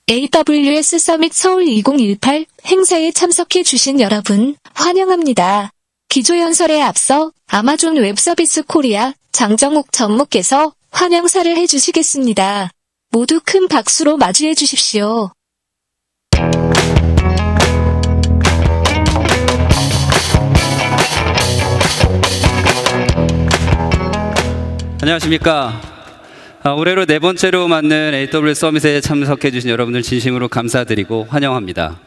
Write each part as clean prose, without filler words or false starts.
AWS 서밋 서울 2018 행사에 참석해 주신 여러분 환영합니다. 기조연설에 앞서 아마존 웹서비스 코리아 장정욱 전무께서 환영사를 해주시겠습니다. 모두 큰 박수로 맞이해 주십시오. 안녕하십니까. 올해로 네 번째로 맞는 AWS 서밋에 참석해 주신 여러분들 진심으로 감사드리고 환영합니다.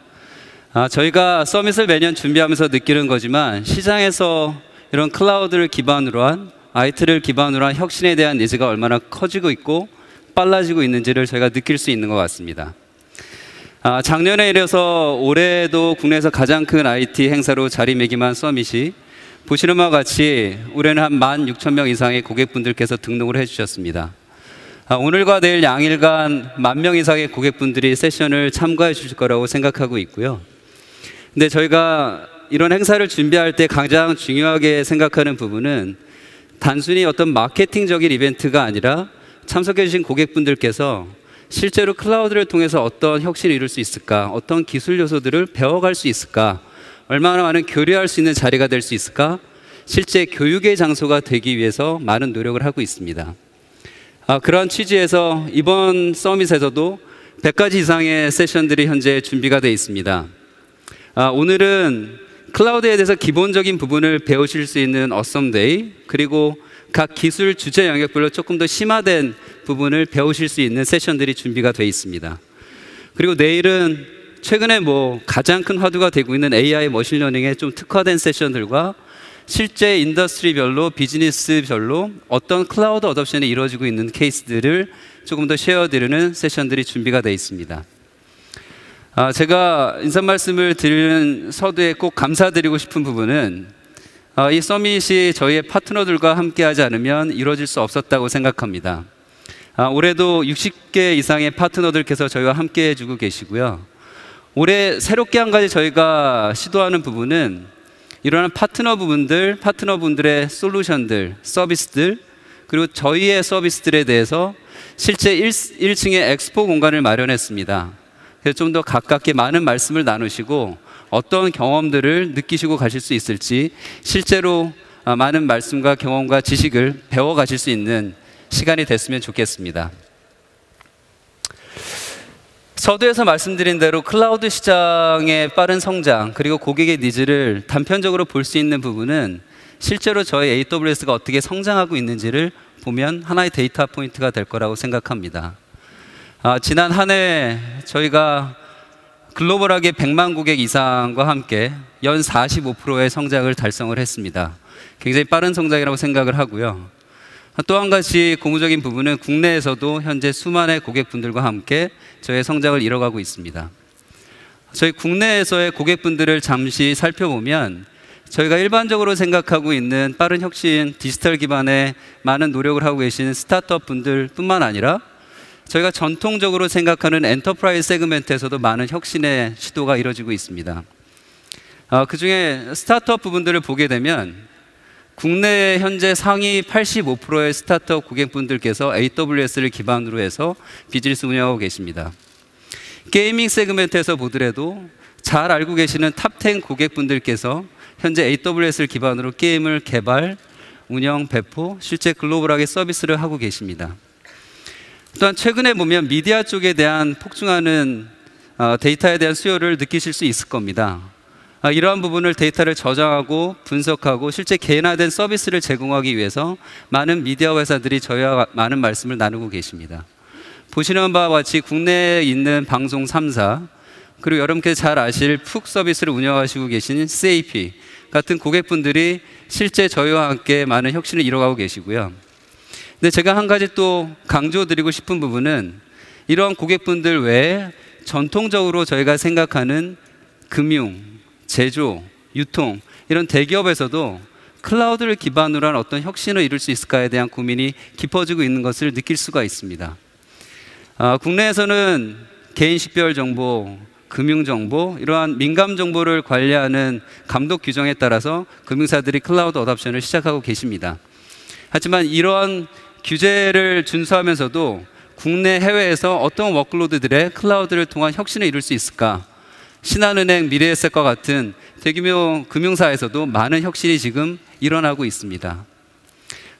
저희가 서밋을 매년 준비하면서 느끼는 거지만 시장에서 이런 클라우드를 기반으로 한 IT를 기반으로 한 혁신에 대한 니즈가 얼마나 커지고 있고 빨라지고 있는지를 저희가 느낄 수 있는 것 같습니다. 작년에 이어서 올해도 국내에서 가장 큰 IT 행사로 자리매김한 서밋이 보시는 바와 같이 올해는 한 16,000명 이상의 고객분들께서 등록을 해주셨습니다. 오늘과 내일 양일간 10,000명 이상의 고객분들이 세션을 참가해 주실 거라고 생각하고 있고요. 근데 저희가 이런 행사를 준비할 때 가장 중요하게 생각하는 부분은 단순히 어떤 마케팅적인 이벤트가 아니라 참석해 주신 고객분들께서 실제로 클라우드를 통해서 어떤 혁신을 이룰 수 있을까, 어떤 기술 요소들을 배워갈 수 있을까, 얼마나 많은 교류할 수 있는 자리가 될 수 있을까, 실제 교육의 장소가 되기 위해서 많은 노력을 하고 있습니다. 그런 취지에서 이번 서밋에서도 100가지 이상의 세션들이 현재 준비가 되어 있습니다. 오늘은 클라우드에 대해서 기본적인 부분을 배우실 수 있는 어썸데이, 그리고 각 기술 주제 영역별로 조금 더 심화된 부분을 배우실 수 있는 세션들이 준비가 되어 있습니다. 그리고 내일은 최근에 가장 큰 화두가 되고 있는 AI 머신러닝에 좀 특화된 세션들과 실제 인더스트리별로 비즈니스별로 어떤 클라우드 어답션이 이루어지고 있는 케이스들을 조금 더 쉐어드리는 세션들이 준비가 되어 있습니다. 제가 인사 말씀을 드리는 서두에 꼭 감사드리고 싶은 부분은 이 서밋이 저희의 파트너들과 함께하지 않으면 이루어질 수 없었다고 생각합니다. 올해도 60개 이상의 파트너들께서 저희와 함께해 주고 계시고요. 올해 새롭게 한 가지 저희가 시도하는 부분은 이러한 파트너분들의 솔루션들, 서비스들, 그리고 저희의 서비스들에 대해서 실제 1층에 엑스포 공간을 마련했습니다. 그래서 좀 더 가깝게 많은 말씀을 나누시고 어떤 경험들을 느끼시고 가실 수 있을지 실제로 많은 말씀과 경험과 지식을 배워가실 수 있는 시간이 됐으면 좋겠습니다. 서두에서 말씀드린 대로 클라우드 시장의 빠른 성장, 그리고 고객의 니즈를 단편적으로 볼 수 있는 부분은 실제로 저희 AWS가 어떻게 성장하고 있는지를 보면 하나의 데이터 포인트가 될 거라고 생각합니다. 지난 한 해 저희가 글로벌하게 100만 고객 이상과 함께 연 45%의 성장을 달성을 했습니다. 굉장히 빠른 성장이라고 생각을 하고요. 또 한 가지 고무적인 부분은 국내에서도 현재 수많은 고객분들과 함께 저희의 성장을 이뤄가고 있습니다. 저희 국내에서의 고객분들을 잠시 살펴보면 저희가 일반적으로 생각하고 있는 빠른 혁신, 디지털 기반의 많은 노력을 하고 계신 스타트업 분들 뿐만 아니라 저희가 전통적으로 생각하는 엔터프라이즈 세그멘트에서도 많은 혁신의 시도가 이루어지고 있습니다. 그 중에 스타트업 부분들을 보게 되면 국내 현재 상위 85%의 스타트업 고객분들께서 AWS를 기반으로 해서 비즈니스 운영하고 계십니다. 게이밍 세그멘트에서 보더라도 잘 알고 계시는 탑10 고객분들께서 현재 AWS를 기반으로 게임을 개발, 운영, 배포, 실제 글로벌하게 서비스를 하고 계십니다. 또한 최근에 보면 미디어 쪽에 대한 폭증하는 데이터에 대한 수요를 느끼실 수 있을 겁니다. 이러한 부분을 데이터를 저장하고 분석하고 실제 개인화된 서비스를 제공하기 위해서 많은 미디어 회사들이 저희와 많은 말씀을 나누고 계십니다. 보시는 바와 같이 국내에 있는 방송 3사, 그리고 여러분께서 잘 아실 푹 서비스를 운영하시고 계신 CAP 같은 고객분들이 실제 저희와 함께 많은 혁신을 이뤄가고 계시고요. 근데 제가 한 가지 또 강조드리고 싶은 부분은 이러한 고객분들 외에 전통적으로 저희가 생각하는 금융, 제조, 유통 이런 대기업에서도 클라우드를 기반으로 한 어떤 혁신을 이룰 수 있을까에 대한 고민이 깊어지고 있는 것을 느낄 수가 있습니다. 국내에서는 개인 식별 정보, 금융 정보, 이러한 민감 정보를 관리하는 감독 규정에 따라서 금융사들이 클라우드 어답션을 시작하고 계십니다. 하지만 이러한 규제를 준수하면서도 국내 해외에서 어떤 워크로드들의 클라우드를 통한 혁신을 이룰 수 있을까? 신한은행, 미래에셋과 같은 대규모 금융사에서도 많은 혁신이 지금 일어나고 있습니다.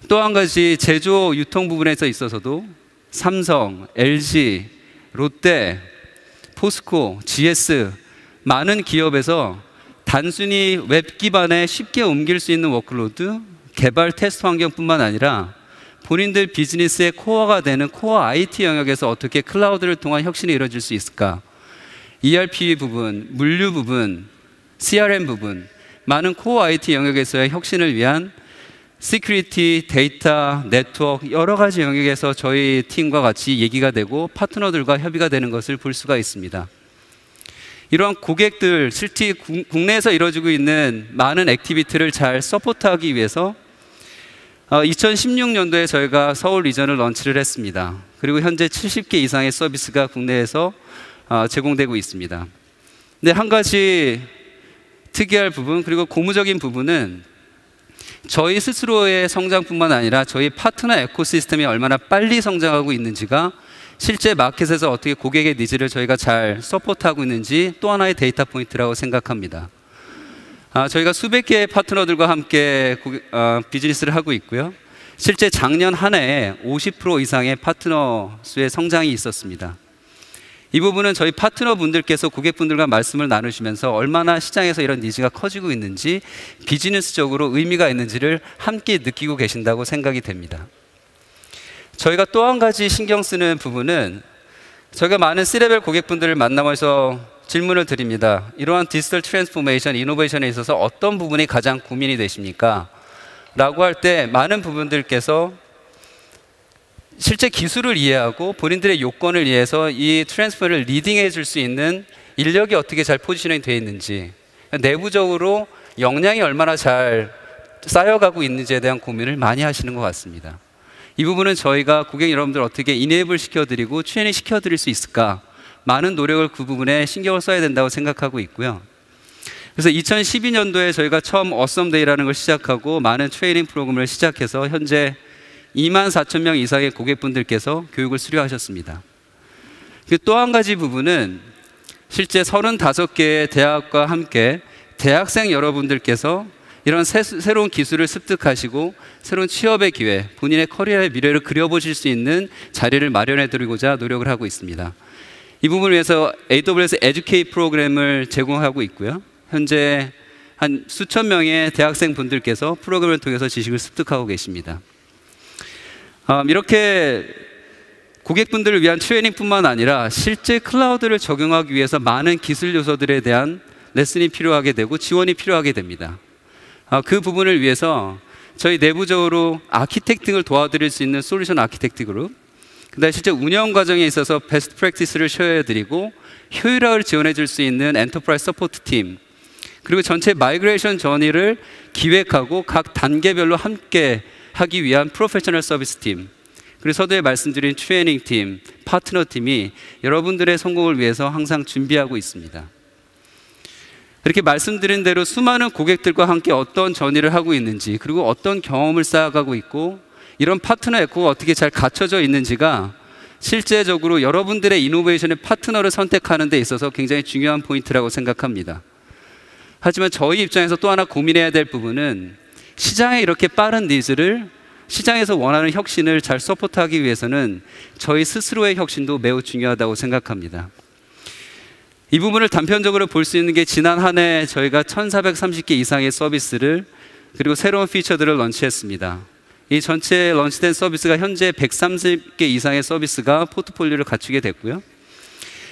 또 한 가지 제조 유통 부분에서 있어서도 삼성, LG, 롯데, 포스코, GS 많은 기업에서 단순히 웹 기반에 쉽게 옮길 수 있는 워크로드, 개발 테스트 환경뿐만 아니라 본인들 비즈니스의 코어가 되는 코어 IT 영역에서 어떻게 클라우드를 통한 혁신이 이루어질 수 있을까? ERP 부분, 물류 부분, CRM 부분, 많은 코어 IT 영역에서의 혁신을 위한 시큐리티, 데이터, 네트워크 여러 가지 영역에서 저희 팀과 같이 얘기가 되고 파트너들과 협의가 되는 것을 볼 수가 있습니다. 이러한 고객들, 실제 국내에서 이루어지고 있는 많은 액티비티를 잘 서포트하기 위해서 2016년도에 저희가 서울 리전을 런치를 했습니다. 그리고 현재 70개 이상의 서비스가 국내에서 제공되고 있습니다. 근데 한 가지 특이할 부분, 그리고 고무적인 부분은 저희 스스로의 성장뿐만 아니라 저희 파트너 에코시스템이 얼마나 빨리 성장하고 있는지가 실제 마켓에서 어떻게 고객의 니즈를 저희가 잘 서포트하고 있는지 또 하나의 데이터 포인트라고 생각합니다. 저희가 수백 개의 파트너들과 함께 비즈니스를 하고 있고요. 실제 작년 한 해에 50% 이상의 파트너 수의 성장이 있었습니다. 이 부분은 저희 파트너분들께서 고객분들과 말씀을 나누시면서 얼마나 시장에서 이런 니즈가 커지고 있는지 비즈니스적으로 의미가 있는지를 함께 느끼고 계신다고 생각이 됩니다. 저희가 또 한 가지 신경 쓰는 부분은 저희가 많은 C레벨 고객분들을 만나면서 질문을 드립니다. 이러한 디지털 트랜스포메이션, 이노베이션에 있어서 어떤 부분이 가장 고민이 되십니까? 라고 할 때 많은 부분들께서 실제 기술을 이해하고 본인들의 요건을 이해해서 이 트랜스포를 리딩해 줄 수 있는 인력이 어떻게 잘 포지셔닝 되어 있는지, 내부적으로 역량이 얼마나 잘 쌓여가고 있는지에 대한 고민을 많이 하시는 것 같습니다. 이 부분은 저희가 고객 여러분들 어떻게 이네이블 시켜드리고 트레이닝 시켜드릴 수 있을까, 많은 노력을 그 부분에 신경을 써야 된다고 생각하고 있고요. 그래서 2012년도에 저희가 처음 어썸데이라는 걸 시작하고 많은 트레이닝 프로그램을 시작해서 현재 24,000명 이상의 고객분들께서 교육을 수료하셨습니다. 또 한 가지 부분은 실제 35개의 대학과 함께 대학생 여러분들께서 이런 새로운 기술을 습득하시고 새로운 취업의 기회, 본인의 커리어의 미래를 그려보실 수 있는 자리를 마련해 드리고자 노력을 하고 있습니다. 이 부분을 위해서 AWS 에듀케이 프로그램을 제공하고 있고요. 현재 한 수천 명의 대학생 분들께서 프로그램을 통해서 지식을 습득하고 계십니다. 이렇게 고객분들을 위한 트레이닝뿐만 아니라 실제 클라우드를 적용하기 위해서 많은 기술 요소들에 대한 레슨이 필요하게 되고 지원이 필요하게 됩니다. 그 부분을 위해서 저희 내부적으로 아키텍팅을 도와드릴 수 있는 솔루션 아키텍트 그룹, 그다음에 실제 운영 과정에 있어서 베스트 프랙티스를 쉐어해드리고 효율화를 지원해 줄 수 있는 엔터프라이즈 서포트 팀, 그리고 전체 마이그레이션 저니를 기획하고 각 단계별로 함께 하기 위한 프로페셔널 서비스 팀, 그리고 서두에 말씀드린 트레이닝 팀, 파트너 팀이 여러분들의 성공을 위해서 항상 준비하고 있습니다. 이렇게 말씀드린 대로 수많은 고객들과 함께 어떤 전의를 하고 있는지, 그리고 어떤 경험을 쌓아가고 있고 이런 파트너 에코가 어떻게 잘 갖춰져 있는지가 실제적으로 여러분들의 이노베이션의 파트너를 선택하는 데 있어서 굉장히 중요한 포인트라고 생각합니다. 하지만 저희 입장에서 또 하나 고민해야 될 부분은 시장에 이렇게 빠른 니즈를, 시장에서 원하는 혁신을 잘 서포트하기 위해서는 저희 스스로의 혁신도 매우 중요하다고 생각합니다. 이 부분을 단편적으로 볼 수 있는 게 지난 한 해 저희가 1,430개 이상의 서비스를, 그리고 새로운 피처들을 런치했습니다. 이 전체 런치된 서비스가 현재 130개 이상의 서비스가 포트폴리오를 갖추게 됐고요.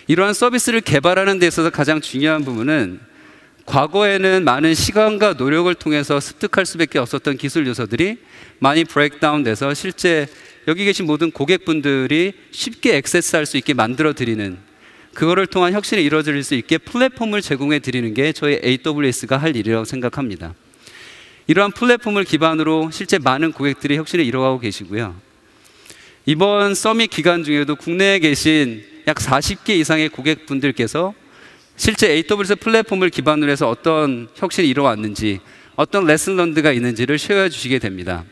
이러한 서비스를 개발하는 데 있어서 가장 중요한 부분은 과거에는 많은 시간과 노력을 통해서 습득할 수밖에 없었던 기술 요소들이 많이 브레이크다운 돼서 실제 여기 계신 모든 고객분들이 쉽게 액세스할 수 있게 만들어 드리는, 그거를 통한 혁신이 이루어질 수 있게 플랫폼을 제공해 드리는 게 저희 AWS가 할 일이라고 생각합니다. 이러한 플랫폼을 기반으로 실제 많은 고객들이 혁신을 이뤄가고 계시고요. 이번 서밋 기간 중에도 국내에 계신 약 40개 이상의 고객분들께서 실제 AWS 플랫폼을 기반으로 해서 어떤 혁신이 이루어왔는지, 어떤 레슨 런드가 있는지를 쉐어해 주시게 됩니다.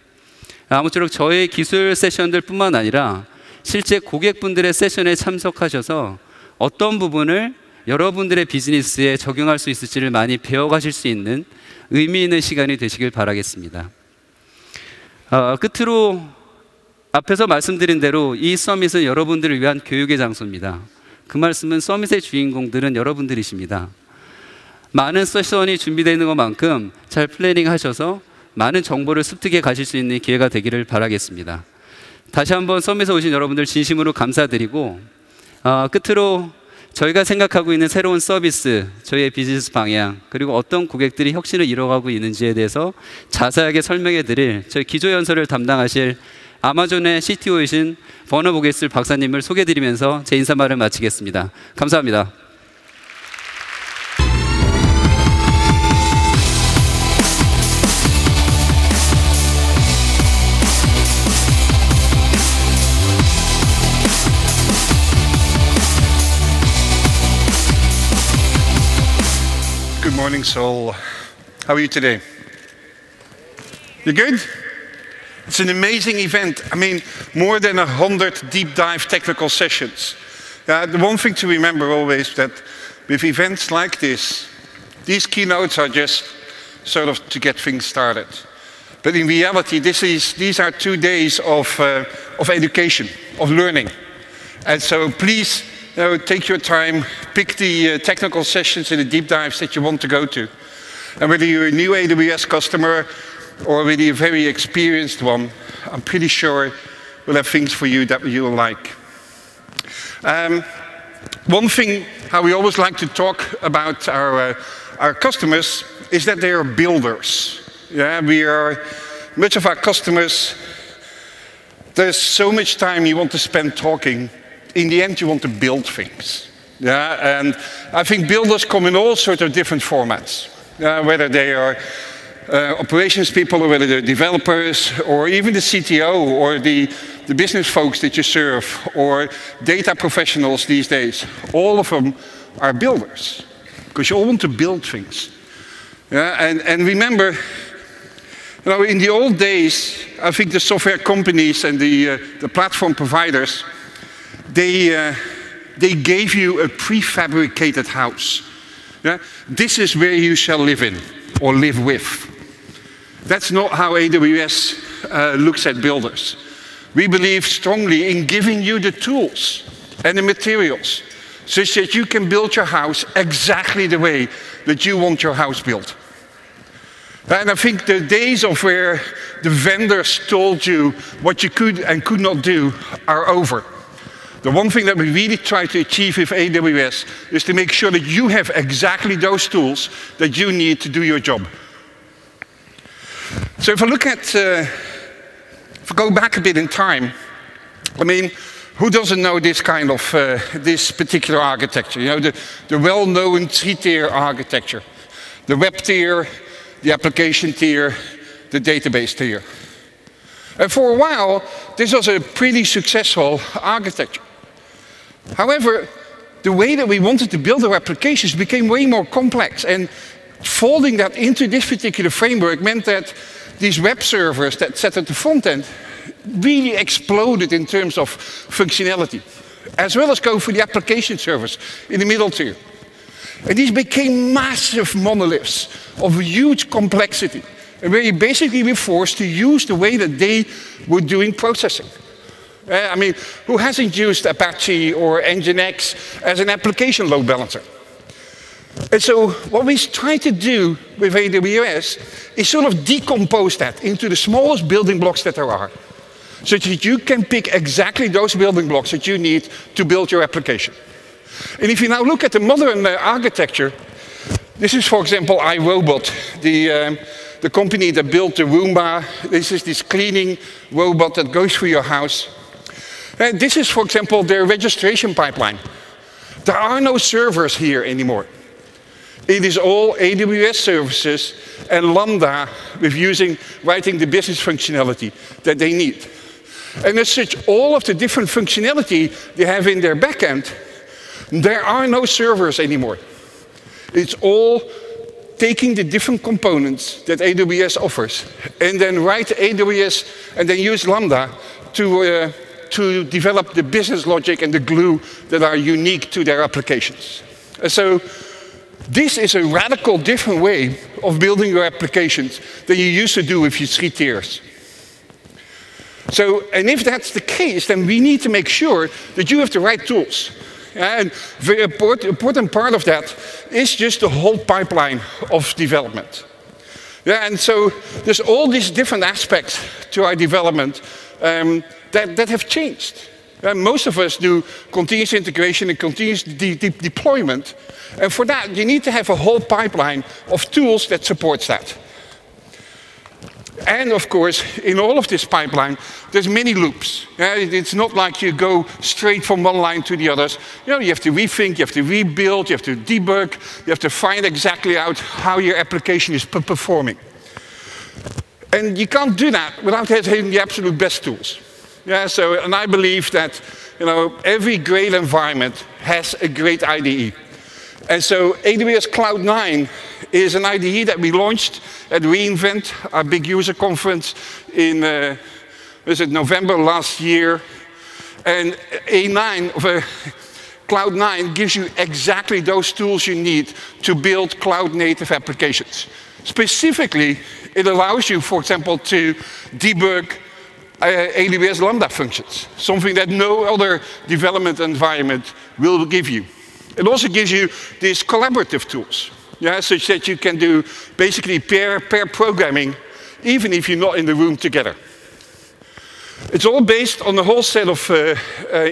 아무쪼록 저희 기술 세션들 뿐만 아니라 실제 고객분들의 세션에 참석하셔서 어떤 부분을 여러분들의 비즈니스에 적용할 수 있을지를 많이 배워가실 수 있는 의미 있는 시간이 되시길 바라겠습니다. 끝으로 앞에서 말씀드린 대로 이 서밋은 여러분들을 위한 교육의 장소입니다. 그 말씀은 서밋의 주인공들은 여러분들이십니다. 많은 세션이 준비되어 있는 것만큼 잘 플래닝 하셔서 많은 정보를 습득해 가실 수 있는 기회가 되기를 바라겠습니다. 다시 한번 서밋에 오신 여러분들 진심으로 감사드리고 끝으로 저희가 생각하고 있는 새로운 서비스, 저희의 비즈니스 방향, 그리고 어떤 고객들이 혁신을 이뤄가고 있는지에 대해서 자세하게 설명해 드릴 저희 기조연설을 담당하실 아마존의 CTO이신 버너 보게스 박사님을 소개해 드리면서 제 인사말을 마치겠습니다. 감사합니다. Good morning, Seoul. How are you today? You good? It's an amazing event. I mean, more than 100 deep dive technical sessions. The one thing to remember always that with events like this, these keynotes are just sort of to get things started. But in reality, these are 2 days of education, of learning. And so please, take your time, pick the technical sessions and the deep dives that you want to go to. And whether you're a new AWS customer or whether you're a very experienced one, I'm pretty sure we'll have things for you that you'll like. One thing how we always like to talk about our customers is that they are builders. Much of our customers, there's so much time you want to spend talking. In the end, you want to build things. And I think builders come in all sorts of different formats, whether they are operations people, or whether they're developers, or even the CTO, or the business folks that you serve, or data professionals these days. All of them are builders, because you all want to build things. And remember, in the old days, I think the software companies and the platform providers, they gave you a prefabricated house. This is where you shall live in, or live with. That's not how AWS looks at builders. We believe strongly in giving you the tools and the materials, such that you can build your house exactly the way that you want your house built. And I think the days of where the vendors told you what you could and could not do are over. The one thing that we really try to achieve with AWS is to make sure that you have exactly those tools that you need to do your job. So if I look at, if I go back a bit in time, I mean, who doesn't know this kind of, this particular architecture? The well-known three-tier architecture. The web tier, the application tier, the database tier. And for a while, this was a pretty successful architecture. However, the way that we wanted to build our applications became way more complex, and folding that into this particular framework meant that these web servers that sat at the front end really exploded in terms of functionality, as well as go for the application servers in the middle tier. And these became massive monoliths of huge complexity, and where you basically were forced to use the way that they were doing processing. I mean, who hasn't used Apache or Nginx as an application load balancer? And so what we try to do with AWS is sort of decompose that into the smallest building blocks that there are, so that you can pick exactly those building blocks that you need to build your application. And if you now look at the modern architecture, this is, for example, iRobot, the company that built the Roomba. This is this cleaning robot that goes through your house. This is, for example, their registration pipeline. There are no servers here anymore. It is all AWS services and Lambda with writing the business functionality that they need. And as such, all of the different functionality they have in their backend, there are no servers anymore. It's all taking the different components that AWS offers and then write AWS and then use Lambda to to develop the business logic and the glue that are unique to their applications. So this is a radical different way of building your applications than you used to do with your 3 tiers. So, and if that's the case, then we need to make sure that you have the right tools. And the important part of that is just the whole pipeline of development. Yeah, and so there's all these different aspects to our development that have changed. Most of us do continuous integration and continuous deployment. And for that, you need to have a whole pipeline of tools that supports that. And of course, in all of this pipeline, there's many loops. It's not like you go straight from one line to the others. You have to rethink, you have to rebuild, you have to debug, you have to find exactly out how your application is performing. And you can't do that without having the absolute best tools. And I believe that every great environment has a great IDE. And so AWS Cloud 9 is an IDE that we launched at reInvent, our big user conference in November last year. And Cloud 9 gives you exactly those tools you need to build cloud-native applications. Specifically, it allows you, for example, to debug AWS Lambda functions, something that no other development environment will give you. It also gives you these collaborative tools, such that you can do basically pair programming, even if you're not in the room together. It's all based on a whole set of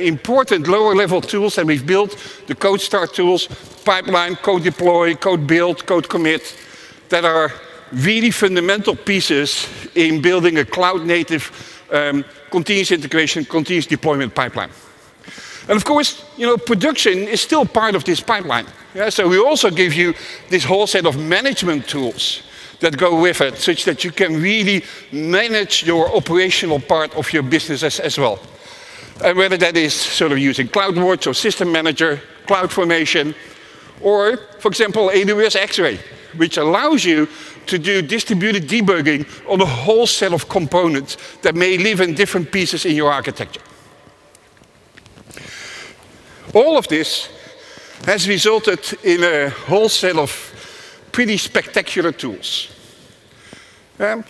important lower-level tools that we've built, the code start tools, pipeline, code deploy, code build, code commit, that are really fundamental pieces in building a cloud-native continuous integration, continuous deployment pipeline. And of course, production is still part of this pipeline. So we also give you this whole set of management tools that go with it, such that you can really manage your operational part of your business as well. And whether that is sort of using CloudWatch or System Manager, CloudFormation, or, for example, AWS X-Ray, which allows you to do distributed debugging on a whole set of components that may live in different pieces in your architecture. All of this has resulted in a whole set of pretty spectacular tools.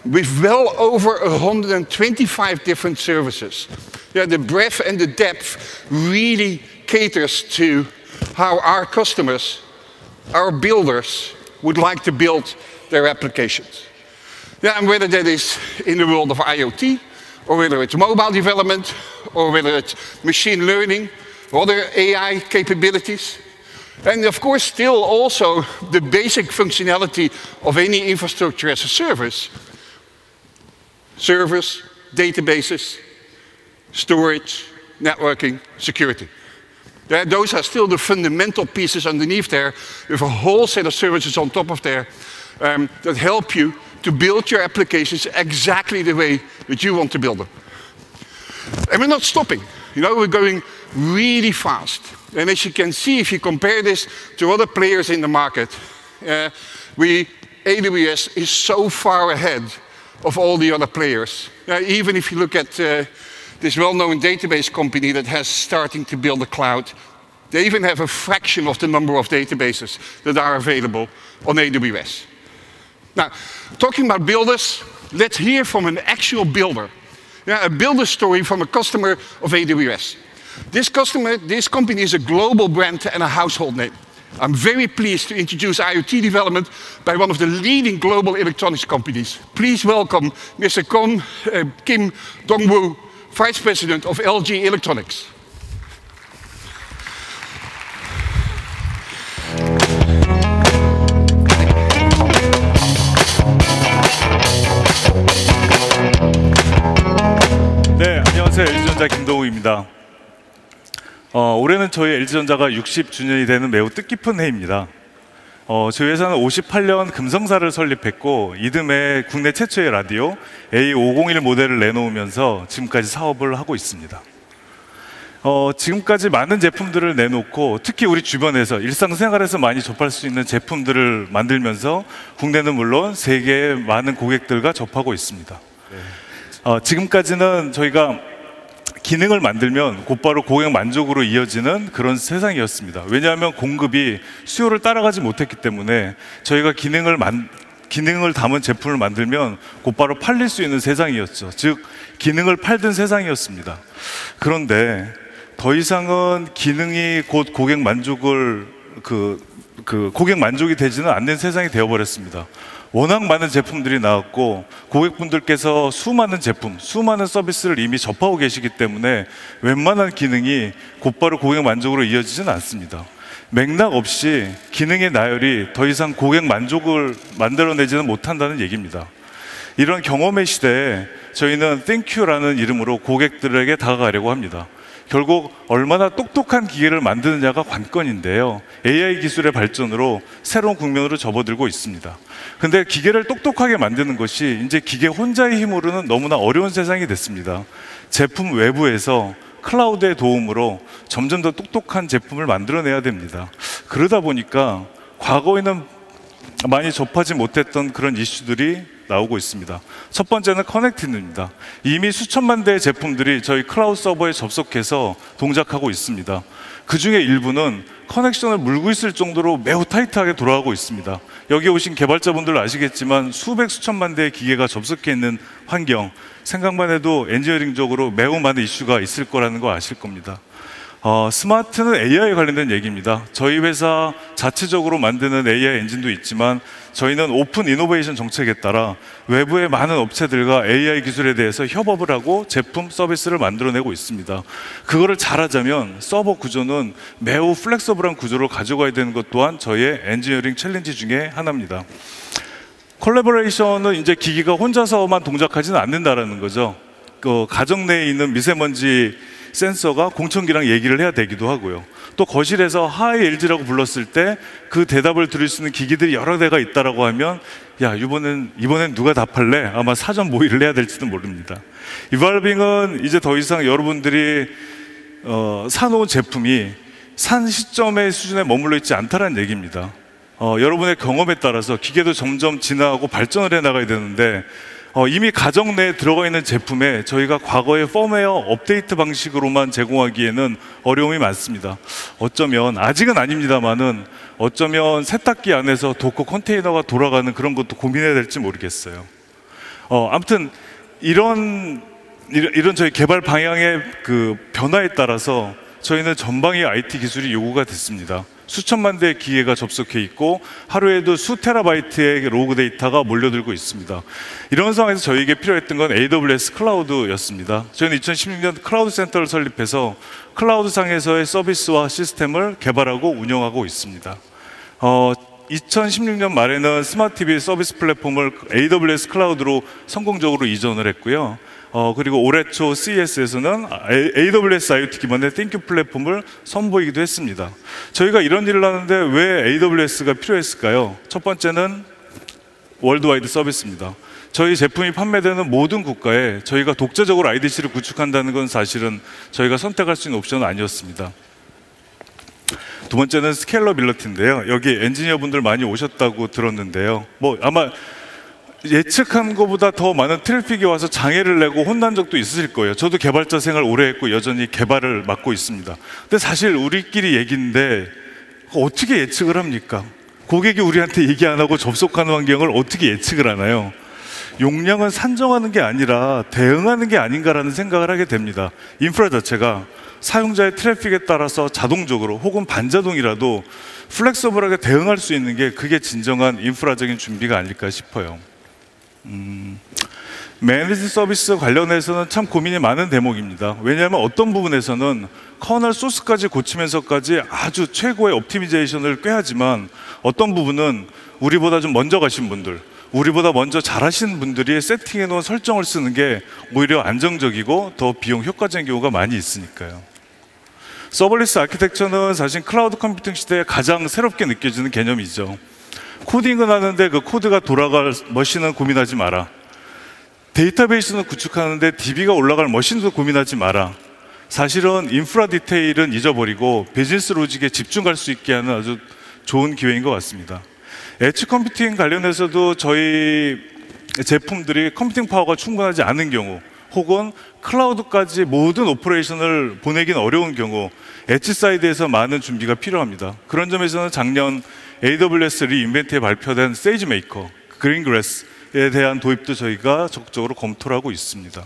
With well over 125 different services. The breadth and the depth really caters to how our customers, our builders, would like to build their applications. And whether that is in the world of IoT, or whether it's mobile development, or whether it's machine learning, other AI capabilities, and of course still also the basic functionality of any infrastructure as a service. Servers, databases, storage, networking, security. Those are still the fundamental pieces underneath there, with a whole set of services on top of there that help you to build your applications exactly the way that you want to build them. And we're not stopping. We're going really fast. And as you can see, if you compare this to other players in the market, AWS is so far ahead of all the other players. Even if you look at this well-known database company that has starting to build a cloud, they even have a fraction of the number of databases that are available on AWS. Now, talking about builders, let's hear from an actual builder. A builder story from a customer of AWS. This company is a global brand and a household name. I'm very pleased to introduce IoT development by one of the leading global electronics companies. Please welcome Mr. Kim Dong-woo, Vice President of LG Electronics. 네, 안녕하세요. LG전자 김동우입니다. 올해는 저희 LG전자가 60주년이 되는 매우 뜻깊은 해입니다. 저희 회사는 58년 금성사를 설립했고 이듬해 국내 최초의 라디오 A501 모델을 내놓으면서 지금까지 사업을 하고 있습니다. 지금까지 많은 제품들을 내놓고 특히 우리 주변에서 일상생활에서 많이 접할 수 있는 제품들을 만들면서 국내는 물론 세계의 많은 고객들과 접하고 있습니다. 지금까지는 저희가 기능을 만들면 곧바로 고객 만족으로 이어지는 그런 세상이었습니다. 왜냐하면 공급이 수요를 따라가지 못했기 때문에 저희가 기능을 담은 제품을 만들면 곧바로 팔릴 수 있는 세상이었죠. 즉 기능을 팔던 세상이었습니다. 그런데 더 이상은 기능이 곧 고객 만족을 고객 만족이 되지는 않는 세상이 되어버렸습니다. 워낙 많은 제품들이 나왔고 고객분들께서 수많은 제품, 수많은 서비스를 이미 접하고 계시기 때문에 웬만한 기능이 곧바로 고객 만족으로 이어지지는 않습니다. 맥락 없이 기능의 나열이 더 이상 고객 만족을 만들어내지는 못한다는 얘기입니다. 이런 경험의 시대에 저희는 땡큐라는 이름으로 고객들에게 다가가려고 합니다. 결국 얼마나 똑똑한 기계를 만드느냐가 관건인데요. AI 기술의 발전으로 새로운 국면으로 접어들고 있습니다. 근데 기계를 똑똑하게 만드는 것이 이제 기계 혼자의 힘으로는 너무나 어려운 세상이 됐습니다. 제품 외부에서 클라우드의 도움으로 점점 더 똑똑한 제품을 만들어내야 됩니다. 그러다 보니까 과거에는 많이 접하지 못했던 그런 이슈들이 나오고 있습니다. 첫 번째는 커넥티드입니다. 이미 수천만 대의 제품들이 저희 클라우드 서버에 접속해서 동작하고 있습니다. 그 중에 일부는 커넥션을 물고 있을 정도로 매우 타이트하게 돌아가고 있습니다. 여기 오신 개발자분들 아시겠지만 수백 수천만 대의 기계가 접속해 있는 환경, 생각만 해도 엔지니어링적으로 매우 많은 이슈가 있을 거라는 거 아실 겁니다. 스마트는 AI에 관련된 얘기입니다. 저희 회사 자체적으로 만드는 AI 엔진도 있지만 저희는 오픈 이노베이션 정책에 따라 외부의 많은 업체들과 AI 기술에 대해서 협업을 하고 제품, 서비스를 만들어내고 있습니다. 그거를 잘하자면 서버 구조는 매우 플렉서블한 구조로 가져가야 되는 것 또한 저희의 엔지니어링 챌린지 중에 하나입니다. 콜라보레이션은 이제 기기가 혼자서만 동작하지는 않는다라는 거죠. 가정 내에 있는 미세먼지 센서가 공청기랑 얘기를 해야 되기도 하고요. 또 거실에서 하이 LG라고 불렀을 때 그 대답을 들을 수 있는 기기들이 여러 대가 있다라고 하면 야 이번엔 누가 답할래? 아마 사전 모의를 해야 될지도 모릅니다. 이발빙은 이제 더 이상 여러분들이 사놓은 제품이 산 시점의 수준에 머물러 있지 않다는 얘기입니다. 여러분의 경험에 따라서 기계도 점점 진화하고 발전을 해나가야 되는데 이미 가정 내에 들어가 있는 제품에 저희가 과거의 펌웨어 업데이트 방식으로만 제공하기에는 어려움이 많습니다. 어쩌면 아직은 아닙니다만은 어쩌면 세탁기 안에서 도커 컨테이너가 돌아가는 그런 것도 고민해야 될지 모르겠어요. 아무튼 이런 저희 개발 방향의 그 변화에 따라서 저희는 전방의 IT 기술이 요구가 됐습니다. 수천만 대의 기계가 접속해 있고 하루에도 수 테라바이트의 로그 데이터가 몰려들고 있습니다. 이런 상황에서 저희에게 필요했던 건 AWS 클라우드였습니다. 저희는 2016년 클라우드 센터를 설립해서 클라우드 상에서의 서비스와 시스템을 개발하고 운영하고 있습니다. 2016년 말에는 스마트 TV 서비스 플랫폼을 AWS 클라우드로 성공적으로 이전을 했고요. 그리고 올해 초 CES에서는 AWS IoT 기반의 땡큐 플랫폼을 선보이기도 했습니다. 저희가 이런 일을 하는데 왜 AWS가 필요했을까요? 첫 번째는 월드와이드 서비스입니다. 저희 제품이 판매되는 모든 국가에 저희가 독자적으로 IDC를 구축한다는 건 사실은 저희가 선택할 수 있는 옵션은 아니었습니다. 두 번째는 스케일러빌리티인데요. 여기 엔지니어 분들 많이 오셨다고 들었는데요. 아마 예측한 것보다 더 많은 트래픽이 와서 장애를 내고 혼난 적도 있으실 거예요. 저도 개발자 생활 오래 했고 여전히 개발을 맡고 있습니다. 근데 사실 우리끼리 얘기인데 어떻게 예측을 합니까? 고객이 우리한테 얘기 안 하고 접속하는 환경을 어떻게 예측을 하나요? 용량은 산정하는 게 아니라 대응하는 게 아닌가라는 생각을 하게 됩니다. 인프라 자체가 사용자의 트래픽에 따라서 자동적으로 혹은 반자동이라도 플렉서블하게 대응할 수 있는 게 그게 진정한 인프라적인 준비가 아닐까 싶어요. 매니지 서비스 관련해서는 참 고민이 많은 대목입니다. 왜냐하면 어떤 부분에서는 커널 소스까지 고치면서까지 아주 최고의 옵티미제이션을 꾀하지만 어떤 부분은 우리보다 좀 먼저 가신 분들, 우리보다 먼저 잘하시는 분들이 세팅해 놓은 설정을 쓰는 게 오히려 안정적이고 더 비용 효과적인 경우가 많이 있으니까요. 서버리스 아키텍처는 사실 클라우드 컴퓨팅 시대에 가장 새롭게 느껴지는 개념이죠. 코딩은 하는데 그 코드가 돌아갈 머신은 고민하지 마라. 데이터베이스는 구축하는데 DB가 올라갈 머신도 고민하지 마라. 사실은 인프라 디테일은 잊어버리고 비즈니스 로직에 집중할 수 있게 하는 아주 좋은 기회인 것 같습니다. 엣지 컴퓨팅 관련해서도 저희 제품들이 컴퓨팅 파워가 충분하지 않은 경우 혹은 클라우드까지 모든 오퍼레이션을 보내기는 어려운 경우 엣지 사이드에서 많은 준비가 필요합니다. 그런 점에서는 작년 AWS 리인벤트에 발표된 세이지메이커, 그린그래스에 대한 도입도 저희가 적극적으로 검토를 하고 있습니다.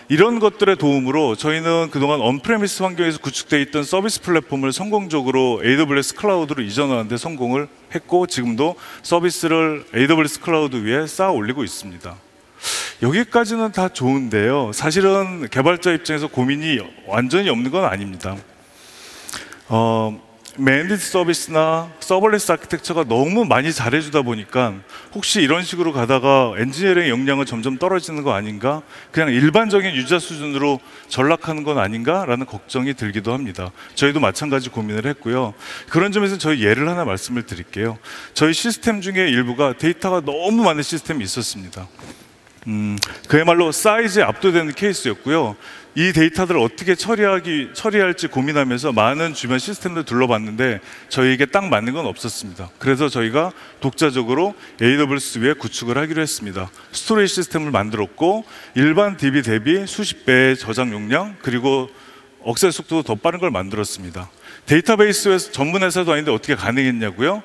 이런 것들의 도움으로 저희는 그동안 언프레미스 환경에서 구축되어 있던 서비스 플랫폼을 성공적으로 AWS 클라우드로 이전하는 데 성공을 했고, 지금도 서비스를 AWS 클라우드 위에 쌓아 올리고 있습니다. 여기까지는 다 좋은데요, 사실은 개발자 입장에서 고민이 완전히 없는 건 아닙니다. 맨디드 서비스나 서버레스 아키텍처가 너무 많이 잘해주다 보니까 혹시 이런 식으로 가다가 엔지니어링 역량은 점점 떨어지는 거 아닌가, 그냥 일반적인 유저 수준으로 전락하는 건 아닌가 라는 걱정이 들기도 합니다. 저희도 마찬가지 고민을 했고요. 그런 점에서 저희 예를 하나 말씀을 드릴게요. 저희 시스템 중에 일부가 데이터가 너무 많은 시스템이 있었습니다. 그야말로 사이즈에 압도되는 케이스였고요. 이 데이터들을 어떻게 처리할지 고민하면서 많은 주변 시스템들 둘러봤는데 저희에게 딱 맞는 건 없었습니다. 그래서 저희가 독자적으로 AWS 위에 구축을 하기로 했습니다. 스토리지 시스템을 만들었고, 일반 DB 대비 수십 배의 저장 용량, 그리고 억세스 속도도 더 빠른 걸 만들었습니다. 데이터베이스 전문 회사도 아닌데 어떻게 가능했냐고요?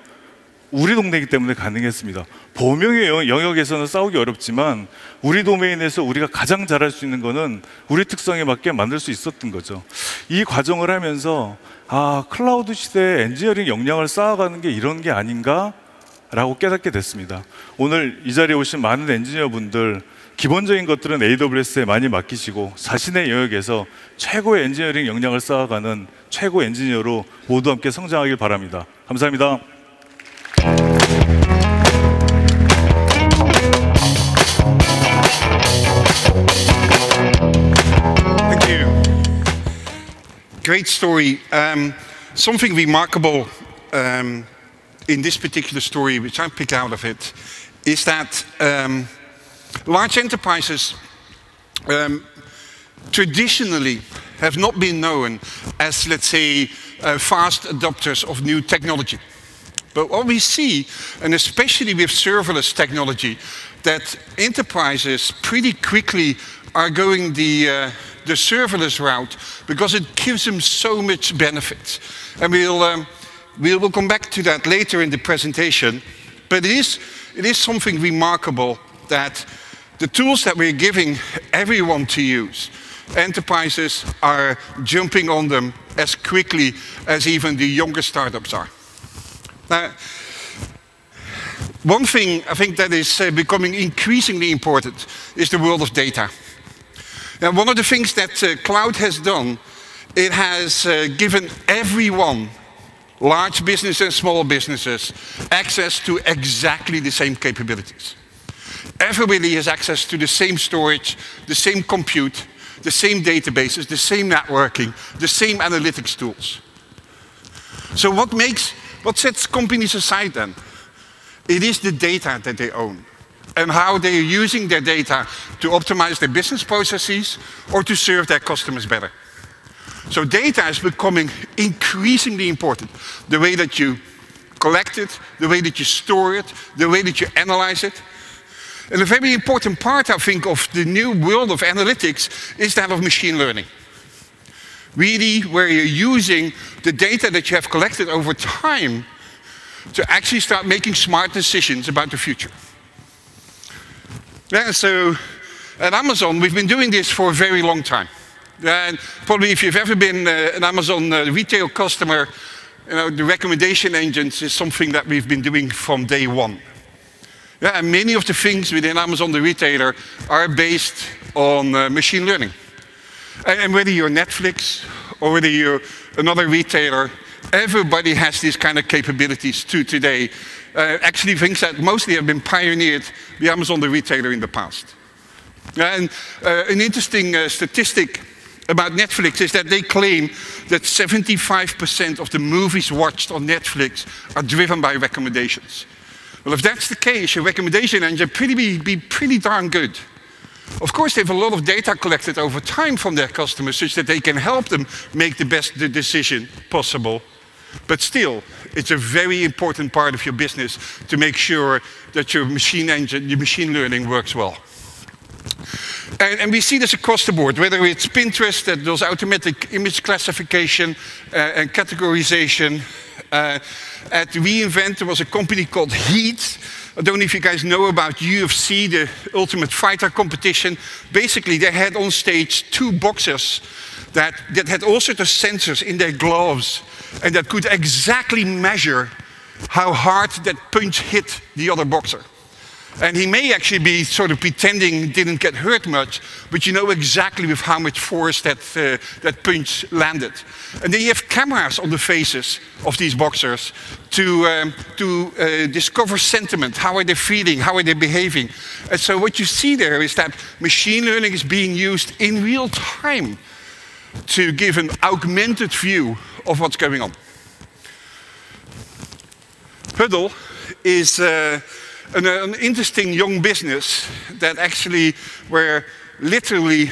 우리 동네이기 때문에 가능했습니다. 범용의 영역에서는 싸우기 어렵지만 우리 도메인에서 우리가 가장 잘할 수 있는 거는 우리 특성에 맞게 만들 수 있었던 거죠. 이 과정을 하면서 클라우드 시대에 엔지니어링 역량을 쌓아가는 게 이런 게 아닌가 라고 깨닫게 됐습니다. 오늘 이 자리에 오신 많은 엔지니어 분들, 기본적인 것들은 AWS에 많이 맡기시고 자신의 영역에서 최고의 엔지니어링 역량을 쌓아가는 최고 엔지니어로 모두 함께 성장하길 바랍니다. 감사합니다. Thank you. Great story. Something remarkable in this particular story, which I picked out of it, is that large enterprises traditionally have not been known as, let's say, fast adopters of new technology. But what we see, and especially with serverless technology, that enterprises pretty quickly are going the serverless route because it gives them so much benefit. And we'll come back to that later in the presentation. But it is something remarkable that the tools that we're giving everyone to use, enterprises are jumping on them as quickly as even the younger startups are. Now, one thing I think that is becoming increasingly important is the world of data. Now, one of the things that cloud has done, it has given everyone, large business and small businesses, access to exactly the same capabilities. Everybody has access to the same storage, the same compute, the same databases, the same networking, the same analytics tools. So what sets companies aside then? It is the data that they own and how they are using their data to optimize their business processes or to serve their customers better. So data is becoming increasingly important. The way that you collect it, the way that you store it, the way that you analyze it. And a very important part, I think, of the new world of analytics is that of machine learning. Really, where you're using the data that you have collected over time to actually start making smart decisions about the future. Yeah, so at Amazon, we've been doing this for a very long time. And probably if you've ever been an Amazon retail customer, the recommendation engines is something that we've been doing from day one. Yeah, and many of the things within Amazon the retailer are based on machine learning. And whether you're Netflix or whether you're another retailer, everybody has these kind of capabilities too today. Actually things that mostly have been pioneered by Amazon the retailer in the past. And an interesting statistic about Netflix is that they claim that 75% of the movies watched on Netflix are driven by recommendations. Well, if that's the case, your recommendation engine be pretty darn good. Of course, they have a lot of data collected over time from their customers such that they can help them make the best decision possible. But still, it's a very important part of your business to make sure that your machine engine, your machine learning works well. And we see this across the board, whether it's Pinterest that does automatic image classification and categorization. At reInvent, there was a company called Heat. I don't know if you guys know about UFC, the Ultimate Fighter competition. Basically, they had on stage 2 boxers that had all sorts of sensors in their gloves and that could exactly measure how hard that punch hit the other boxer. And he may actually be sort of pretending he didn't get hurt much, but you know exactly with how much force that punch landed. And then you have cameras on the faces of these boxers to discover sentiment. How are they feeling? How are they behaving? And so what you see there is that machine learning is being used in real time to give an augmented view of what's going on. Hudl is an interesting young business that actually where literally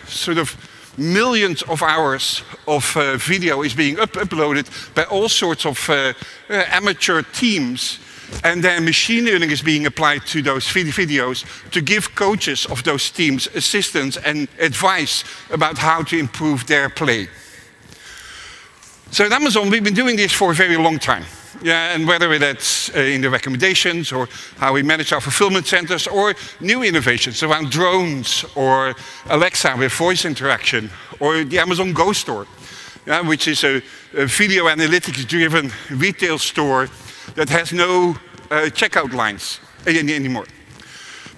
sort of millions of hours of video is being uploaded by all sorts of amateur teams, and then machine learning is being applied to those videos to give coaches of those teams assistance and advice about how to improve their play. So at Amazon, we've been doing this for a very long time. Yeah, and whether that's in the recommendations or how we manage our fulfillment centers or new innovations around drones or Alexa with voice interaction or the Amazon Go store, which is a video analytics-driven retail store that has no checkout lines anymore.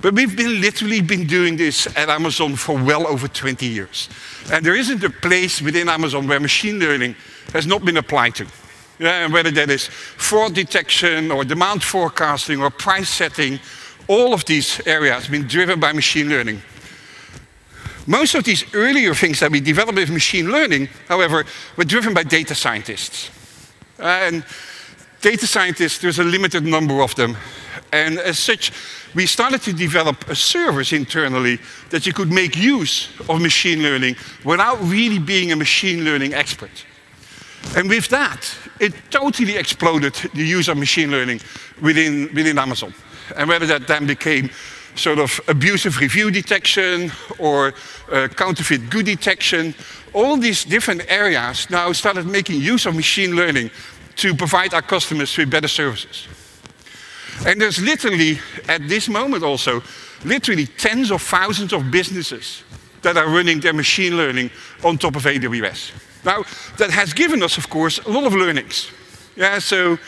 But we've literally been doing this at Amazon for well over 20 years. And there isn't a place within Amazon where machine learning has not been applied to. Yeah, and whether that is fraud detection or demand forecasting or price setting, all of these areas have been driven by machine learning. Most of these earlier things that we developed with machine learning, however, were driven by data scientists. And data scientists, there's a limited number of them. And as such, we started to develop a service internally that you could make use of machine learning without really being a machine learning expert. And with that, it totally exploded the use of machine learning within Amazon. And whether that then became sort of abusive review detection or counterfeit good detection, all these different areas now started making use of machine learning to provide our customers with better services. And there's literally, at this moment also, literally tens of thousands of businesses that are running their machine learning on top of AWS. Now, that has given us, of course, a lot of learnings. Yeah, so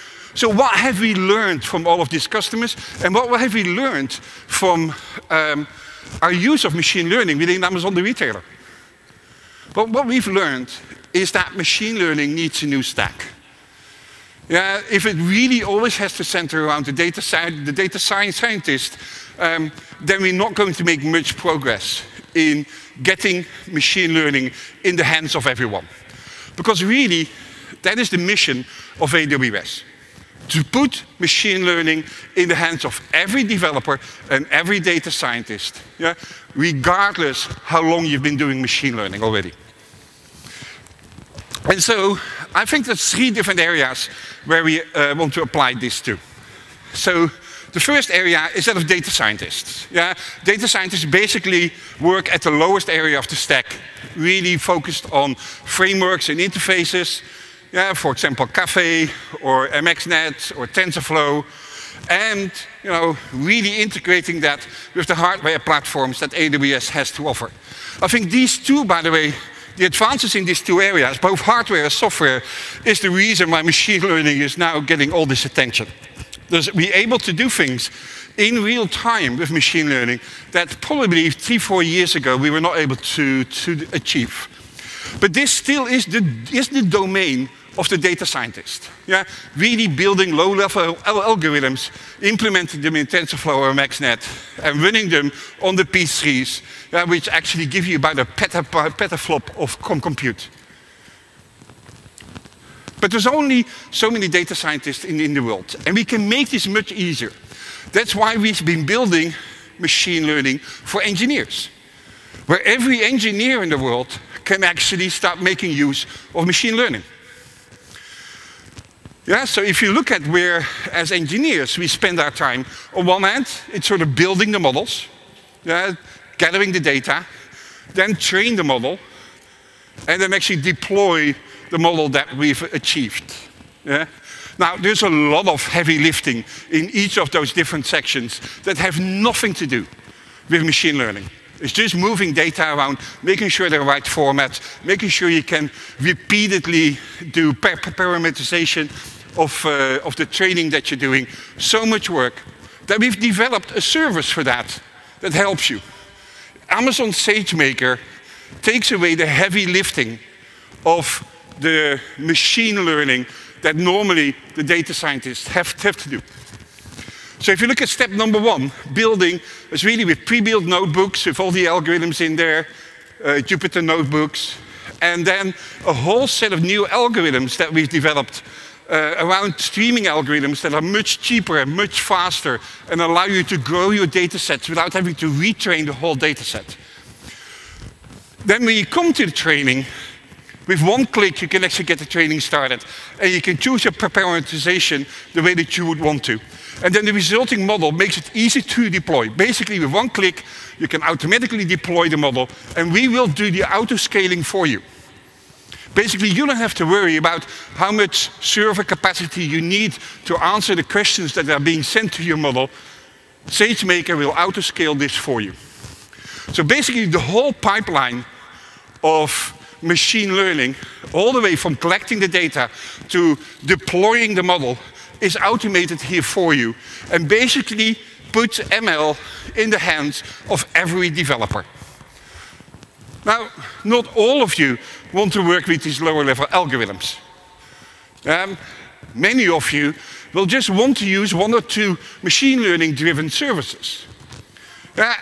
what have we learned from all of these customers? And what have we learned from our use of machine learning within Amazon, the retailer? Well, what we've learned is that machine learning needs a new stack. Yeah, if it really always has to center around the data scientist, then we're not going to make much progress in getting machine learning in the hands of everyone. Because really, that is the mission of AWS. To put machine learning in the hands of every developer and every data scientist, yeah, regardless how long you've been doing machine learning already. And so, I think there's 3 different areas where we want to apply this to. So, the first area is that of data scientists. Yeah? Data scientists basically work at the lowest area of the stack, really focused on frameworks and interfaces, yeah, for example, Caffe or MXNet or TensorFlow, and really integrating that with the hardware platforms that AWS has to offer. I think these two, by the way, the advances in these 2 areas, both hardware and software, is the reason why machine learning is now getting all this attention. We're able to do things in real time with machine learning that probably 3-4 years ago we were not able to achieve. But this still is the domain of the data scientist. Yeah? Really building low-level algorithms, implementing them in TensorFlow or MXNet, and running them on the P3s, which actually give you about a petaflop of compute. But there's only so many data scientists in the world, and we can make this much easier. That's why we've been building machine learning for engineers, where every engineer in the world can actually start making use of machine learning. Yeah, so if you look at where, as engineers, we spend our time, on one hand, it's sort of building the models, gathering the data, then train the model, and then actually deploy the model that we've achieved. Yeah? Now, there's a lot of heavy lifting in each of those different sections that have nothing to do with machine learning. It's just moving data around, making sure they're the right format, making sure you can repeatedly do parameterization of the training that you're doing. So much work that we've developed a service for that helps you. Amazon SageMaker takes away the heavy lifting of the machine learning that normally the data scientists have to do. So if you look at step number 1, building is really with pre-built notebooks with all the algorithms in there, Jupyter notebooks, and then a whole set of new algorithms that we've developed around streaming algorithms that are much cheaper and much faster and allow you to grow your data sets without having to retrain the whole data set. Then when you come to the training, with one click you can actually get the training started, and you can choose your parameterization the way that you would want to. And then the resulting model makes it easy to deploy. Basically, with one click, you can automatically deploy the model, and we will do the auto-scaling for you. Basically, you don't have to worry about how much server capacity you need to answer the questions that are being sent to your model. SageMaker will auto-scale this for you. So basically, the whole pipeline of machine learning, all the way from collecting the data to deploying the model, is automated here for you, and basically puts ML in the hands of every developer. Now, not all of you want to work with these lower level algorithms. Many of you will just want to use 1 or 2 machine learning driven services.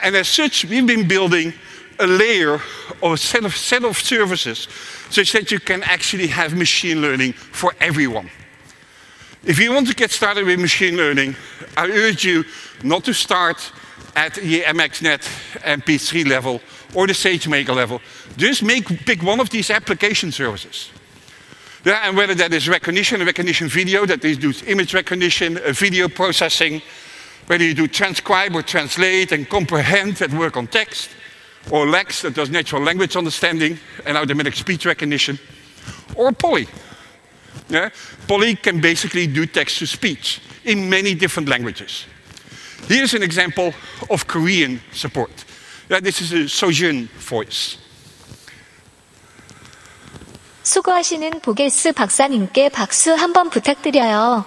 And as such, we've been building a layer or a set of services such that you can actually have machine learning for everyone. If you want to get started with machine learning, I urge you not to start at the MXNet MP3 level or the SageMaker level. Just pick one of these application services. And whether that is recognition video, that does image recognition, video processing, whether you do transcribe or translate and comprehend that work on text, or LEX that does natural language understanding and automatic speech recognition, or Polly. Polly can basically do text-to-speech in many different languages. Here's an example of Korean support. This is a Sojun voice. 수고하시는 보게스 박사님께 박수 한번 부탁드려요.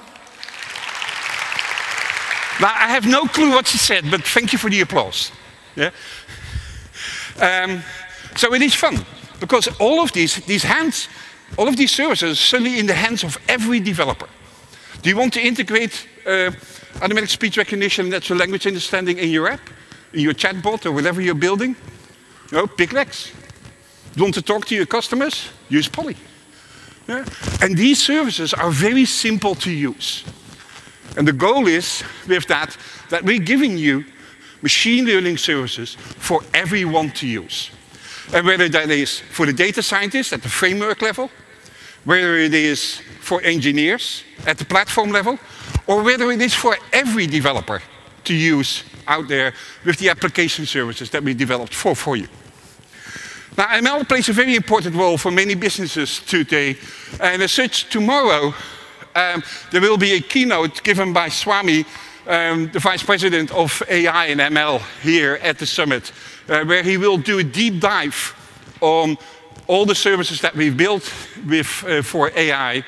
Now, I have no clue what she said, but thank you for the applause. Yeah? So it is fun, because all of these services are suddenly in the hands of every developer. Do you want to integrate automatic speech recognition and natural language understanding in your app, in your chatbot, or whatever you're building? No, pick Lex. Do you want to talk to your customers? Use Polly. Yeah? And these services are very simple to use. And the goal is, with that we're giving you machine learning services for everyone to use. And whether that is for the data scientists at the framework level, whether it is for engineers at the platform level, or whether it is for every developer to use out there with the application services that we developed for you. Now, ML plays a very important role for many businesses today, and as such, tomorrow there will be a keynote given by Swami, the Vice President of AI and ML here at the summit, where he will do a deep dive on all the services that we've built for AI,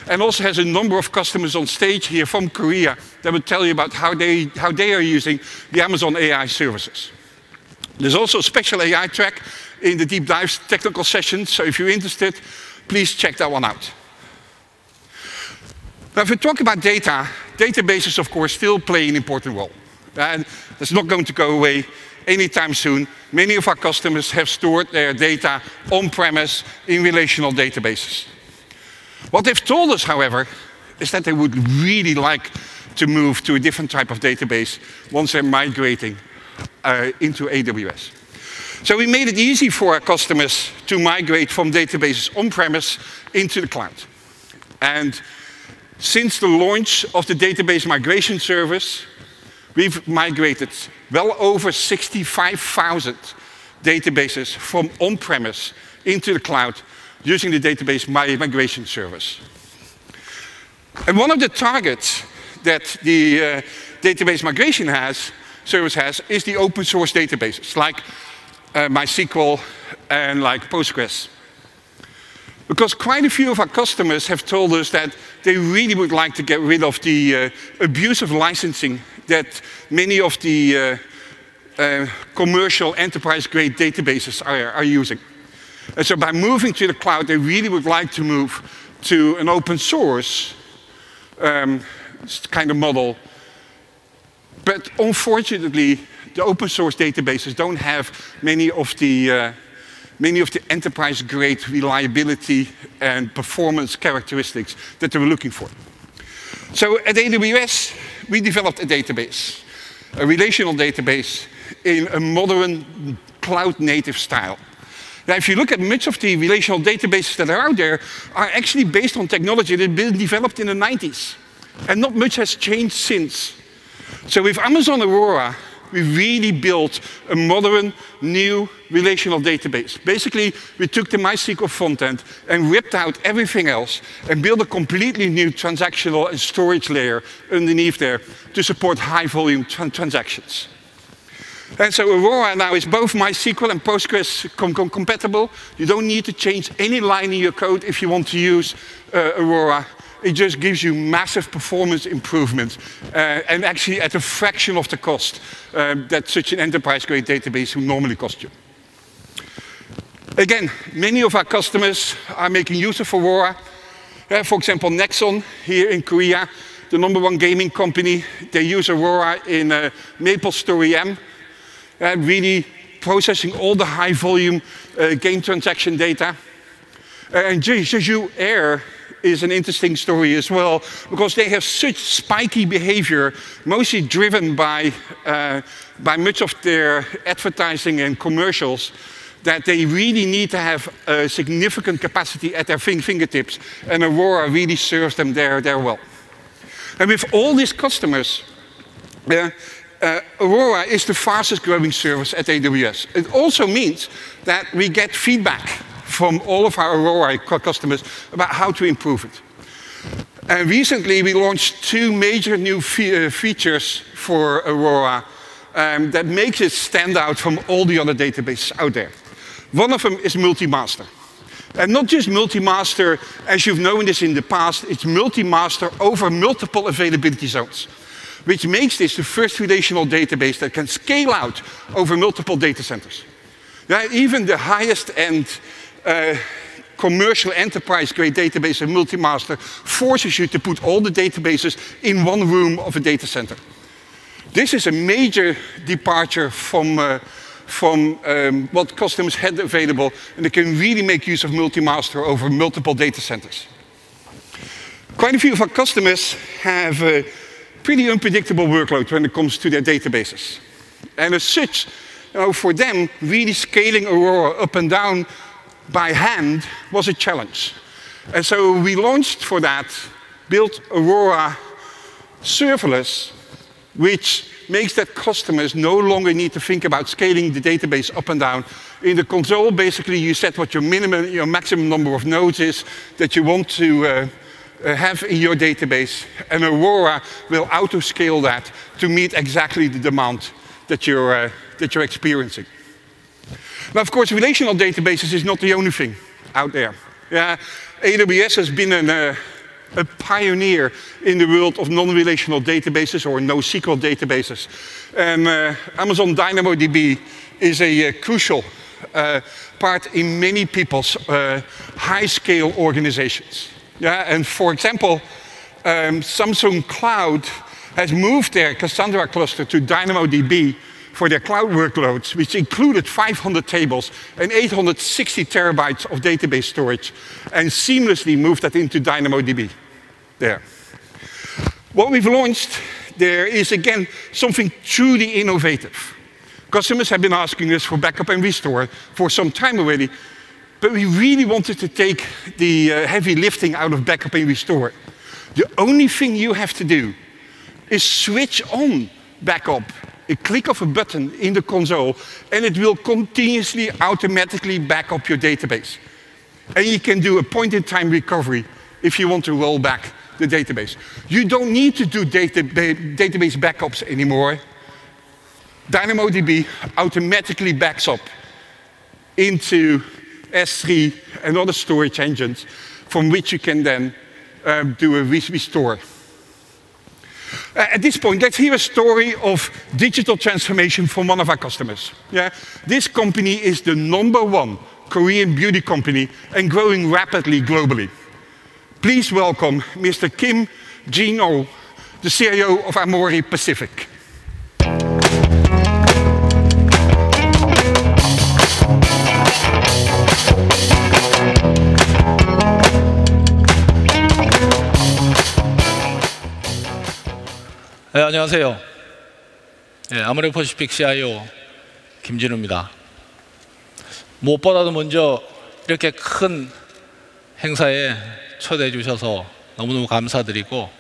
and also has a number of customers on stage here from Korea that will tell you about how they are using the Amazon AI services. There's also a special AI track in the deep dive technical session, so if you're interested, please check that one out. Now, if we talk about data, databases, of course, still play an important role. And that's not going to go away anytime soon. Many of our customers have stored their data on-premise in relational databases. What they've told us, however, is that they would really like to move to a different type of database once they're migrating into AWS. So we made it easy for our customers to migrate from databases on-premise into the cloud. And since the launch of the database migration service, we've migrated well over 65,000 databases from on-premise into the cloud using the database migration service. And one of the targets that the database migration service has is the open source databases, like MySQL and like Postgres. Because quite a few of our customers have told us that they really would like to get rid of the abusive licensing that many of the commercial enterprise-grade databases are using. And so by moving to the cloud, they really would like to move to an open source kind of model. But unfortunately, the open source databases don't have many of the enterprise-grade reliability and performance characteristics that they were looking for. So at AWS, we developed a database, a relational database in a modern cloud-native style. Now, if you look at much of the relational databases that are out there, are actually based on technology that had been developed in the 90s. And not much has changed since. So with Amazon Aurora, we really built a modern, new relational database. Basically, we took the MySQL frontend and ripped out everything else and built a completely new transactional and storage layer underneath there to support high-volume transactions. And so Aurora now is both MySQL and Postgres compatible. You don't need to change any line in your code if you want to use Aurora. It just gives you massive performance improvements, and actually at a fraction of the cost that such an enterprise-grade database would normally cost you. Again, many of our customers are making use of Aurora. For example, Nexon here in Korea, the #1 gaming company, they use Aurora in MapleStory M, really processing all the high-volume game transaction data. And Jeju Air is an interesting story as well, because they have such spiky behavior, mostly driven by much of their advertising and commercials, that they really need to have a significant capacity at their fingertips, and Aurora really serves them there well. And with all these customers, Aurora is the fastest growing service at AWS. It also means that we get feedback from all of our Aurora customers about how to improve it. And recently we launched 2 major new features for Aurora that makes it stand out from all the other databases out there. One of them is multi-master. And not just multi-master as you've known this in the past, it's multi-master over multiple availability zones, which makes this the first relational database that can scale out over multiple data centers. Even the highest end commercial enterprise-grade database and multi-master forces you to put all the databases in one room of a data center. This is a major departure from what customers had available, and they can really make use of multi-master over multiple data centers. Quite a few of our customers have a pretty unpredictable workload when it comes to their databases. And as such, for them, really scaling Aurora up and down by hand was a challenge. And so we launched for that, built Aurora Serverless, which makes that customers no longer need to think about scaling the database up and down. In the console, basically, you set what your maximum number of nodes is that you want to have in your database, and Aurora will auto-scale that to meet exactly the demand that you're experiencing. Now, of course, relational databases is not the only thing out there. AWS has been a pioneer in the world of non-relational databases or NoSQL databases. And Amazon DynamoDB is a crucial part in many people's high-scale organizations. And for example, Samsung Cloud has moved their Cassandra cluster to DynamoDB for their cloud workloads, which included 500 tables and 860 terabytes of database storage, and seamlessly moved that into DynamoDB there. What we've launched there is, again, something truly innovative. Customers have been asking us for backup and restore for some time already, but we really wanted to take the heavy lifting out of backup and restore. The only thing you have to do is switch on backup a click of a button in the console, and it will continuously, automatically back up your database. And you can do a point-in-time recovery if you want to roll back the database. You don't need to do database backups anymore. DynamoDB automatically backs up into S3 and other storage engines from which you can then do a restore. At this point, let's hear a story of digital transformation from one of our customers. Yeah? This company is the #1 Korean beauty company and growing rapidly globally. Please welcome Mr. Kim Jin-oh, the CIO of Amori Pacific. 네, 안녕하세요. 네, 아모리 퍼시픽 CIO 김진우입니다. 무엇보다도 먼저 이렇게 큰 행사에 초대해 주셔서 너무너무 감사드리고,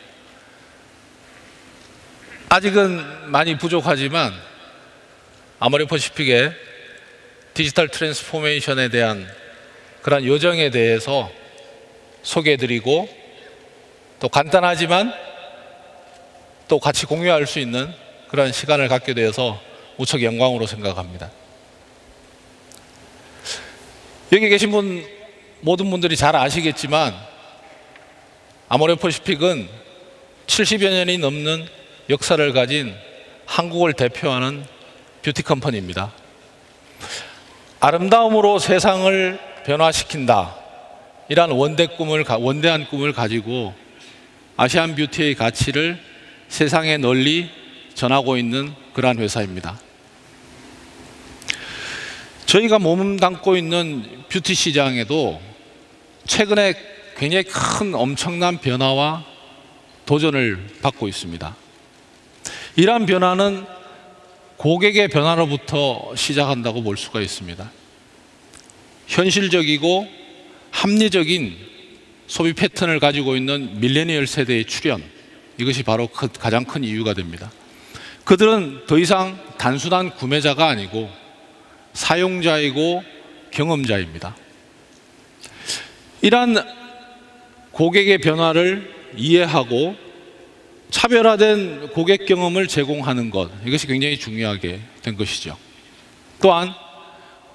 아직은 많이 부족하지만 아모리 퍼시픽의 디지털 트랜스포메이션에 대한 그런 여정에 대해서 소개해 드리고, 또 간단하지만 또 같이 공유할 수 있는 그런 시간을 갖게 되어서 무척 영광으로 생각합니다. 여기 계신 모든 분들이 잘 아시겠지만 아모리 퍼시픽은 70여 년이 넘는 역사를 가진 한국을 대표하는 뷰티 컴퍼니입니다. 아름다움으로 세상을 변화시킨다, 이란 원대한 꿈을 가지고 아시안 뷰티의 가치를 세상에 널리 전하고 있는 그러한 회사입니다. 저희가 몸담고 있는 뷰티 시장에도 최근에 굉장히 큰 엄청난 변화와 도전을 받고 있습니다. 이러한 변화는 고객의 변화로부터 시작한다고 볼 수가 있습니다. 현실적이고 합리적인 소비 패턴을 가지고 있는 밀레니얼 세대의 출현, 이것이 바로 가장 큰 이유가 됩니다. 그들은 더 이상 단순한 구매자가 아니고 사용자이고 경험자입니다. 이러한 고객의 변화를 이해하고 차별화된 고객 경험을 제공하는 것, 이것이 굉장히 중요하게 된 것이죠. 또한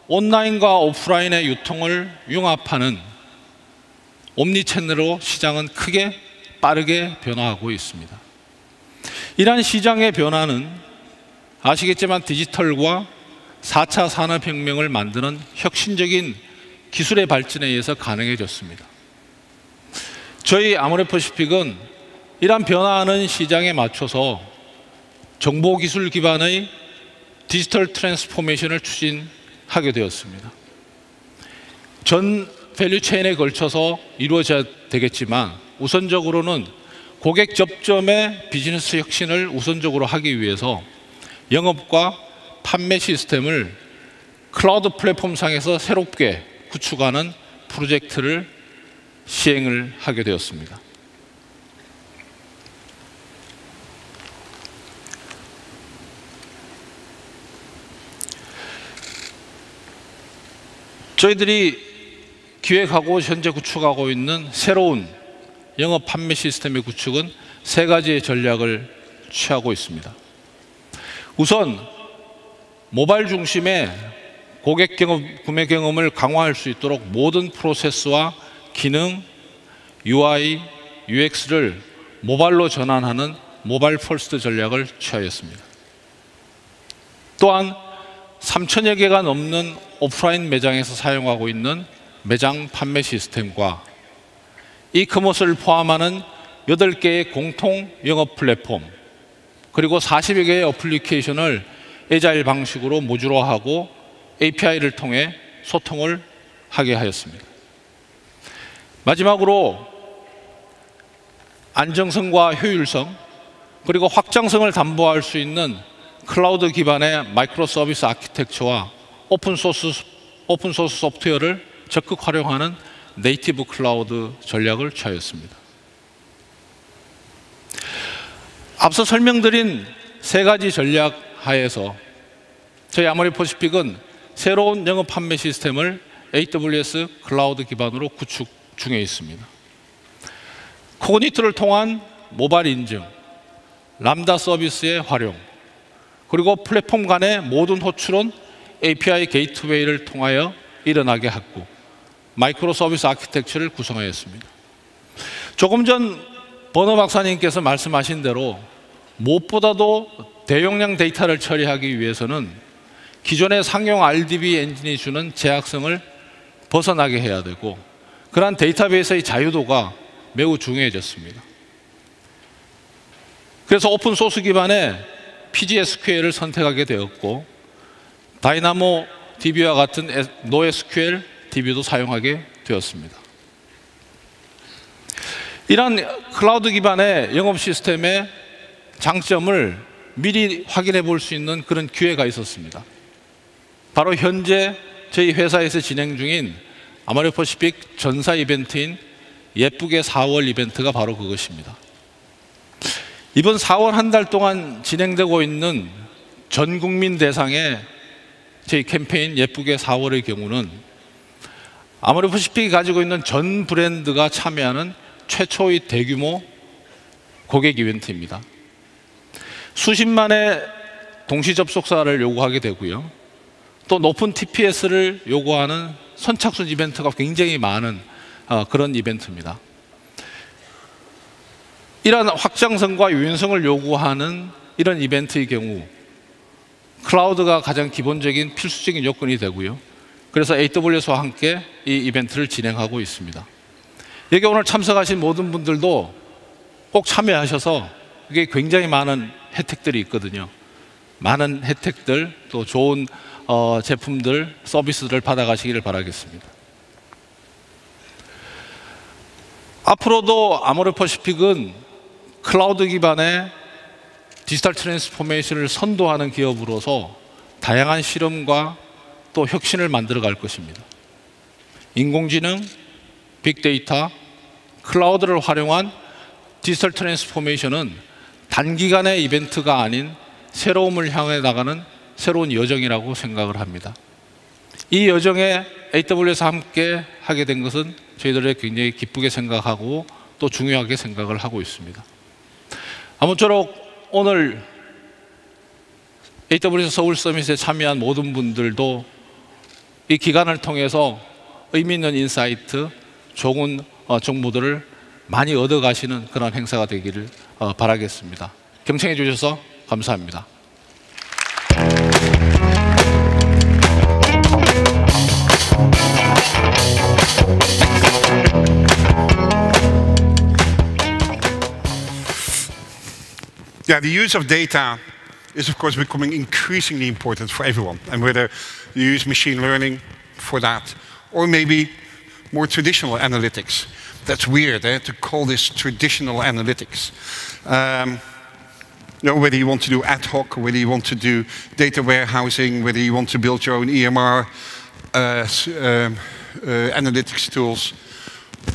온라인과 오프라인의 유통을 융합하는 옴니채널로 시장은 크게 빠르게 변화하고 있습니다. 이러한 시장의 변화는 아시겠지만 디지털과 4차 산업혁명을 만드는 혁신적인 기술의 발전에 의해서 가능해졌습니다. 저희 아모리 퍼시픽은 이러한 변화하는 시장에 맞춰서 정보기술 기반의 디지털 트랜스포메이션을 추진하게 되었습니다. 전 밸류체인에 걸쳐서 이루어져야 되겠지만 우선적으로는 고객 접점의 비즈니스 혁신을 우선적으로 하기 위해서 영업과 판매 시스템을 클라우드 플랫폼상에서 새롭게 구축하는 프로젝트를 시행을 하게 되었습니다. 저희들이 기획하고 현재 구축하고 있는 새로운 영업 판매 시스템의 구축은 3가지의 전략을 취하고 있습니다. 우선 모바일 중심의 고객 경험, 구매 경험을 강화할 수 있도록 모든 프로세스와 기능, UI, UX를 모바일로 전환하는 모바일 퍼스트 전략을 취하였습니다. 또한 3,000여 개가 넘는 오프라인 매장에서 사용하고 있는 매장 판매 시스템과 이커머스를 포함하는 8개의 공통 영업 플랫폼, 그리고 40여 개의 어플리케이션을 애자일 방식으로 모듈화하고 API를 통해 소통을 하게 하였습니다. 마지막으로 안정성과 효율성, 그리고 확장성을 담보할 수 있는 클라우드 기반의 마이크로 서비스 아키텍처와 오픈소스 소프트웨어를 적극 활용하는 네이티브 클라우드 전략을 취하였습니다. 앞서 설명드린 3가지 전략 하에서 저희 아모레퍼시픽은 새로운 영업 판매 시스템을 AWS 클라우드 기반으로 구축 중에 있습니다. 코그니트를 통한 모바일 인증, 람다 서비스의 활용, 그리고 플랫폼 간의 모든 호출은 API 게이트웨이를 통하여 일어나게 하고 마이크로 서비스 아키텍처를 구성하였습니다. 조금 전 버너 박사님께서 말씀하신 대로 무엇보다도 대용량 데이터를 처리하기 위해서는 기존의 상용 RDB 엔진이 주는 제약성을 벗어나게 해야 되고 그러한 데이터베이스의 자유도가 매우 중요해졌습니다. 그래서 오픈소스 기반의 PGSQL을 선택하게 되었고 다이나모 DB와 같은 NoSQL DB도 사용하게 되었습니다. 이러한 클라우드 기반의 영업 시스템의 장점을 미리 확인해 볼 수 있는 그런 기회가 있었습니다. 바로 현재 저희 회사에서 진행 중인 아모레퍼시픽 전사 이벤트인 예쁘게 4월 이벤트가 바로 그것입니다. 이번 4월 한 달 동안 진행되고 있는 전 국민 대상의 저희 캠페인 예쁘게 4월의 경우는 아모레퍼시픽이 가지고 있는 전 브랜드가 참여하는 최초의 대규모 고객 이벤트입니다. 수십만의 동시 접속사를 요구하게 되고요. 또 높은 TPS를 요구하는 선착순 이벤트가 굉장히 많은 그런 이벤트입니다. 이러한 확장성과 유연성을 요구하는 이런 이벤트의 경우 클라우드가 가장 기본적인 필수적인 요건이 되고요. 그래서 AWS와 함께 이 이벤트를 진행하고 있습니다. 여기 오늘 참석하신 모든 분들도 꼭 참여하셔서 이게 굉장히 많은 혜택들이 있거든요. 많은 혜택들 또 좋은 제품들, 서비스들을 받아가시기를 바라겠습니다. 앞으로도 아모레퍼시픽은 클라우드 기반의 디지털 트랜스포메이션을 선도하는 기업으로서 다양한 실험과 또 혁신을 만들어 갈 것입니다. 인공지능, 빅데이터, 클라우드를 활용한 디지털 트랜스포메이션은 단기간의 이벤트가 아닌 새로움을 향해 나가는 새로운 여정이라고 생각을 합니다. 이 여정에 AWS와 함께 하게 된 것은 저희들이 굉장히 기쁘게 생각하고 또 중요하게 생각을 하고 있습니다. 아무쪼록 오늘 AWS 서울 서밋에 참여한 모든 분들도 이 기간을 통해서 의미 있는 인사이트, 좋은 정보들을 많이 얻어가시는 그런 행사가 되기를 바라겠습니다. 경청해 주셔서 감사합니다. Yeah, the use of data is of course becoming increasingly important for everyone. And whether you use machine learning for that or maybe more traditional analytics. That's weird, to call this traditional analytics. Whether you want to do ad hoc, whether you want to do data warehousing, whether you want to build your own EMR analytics tools,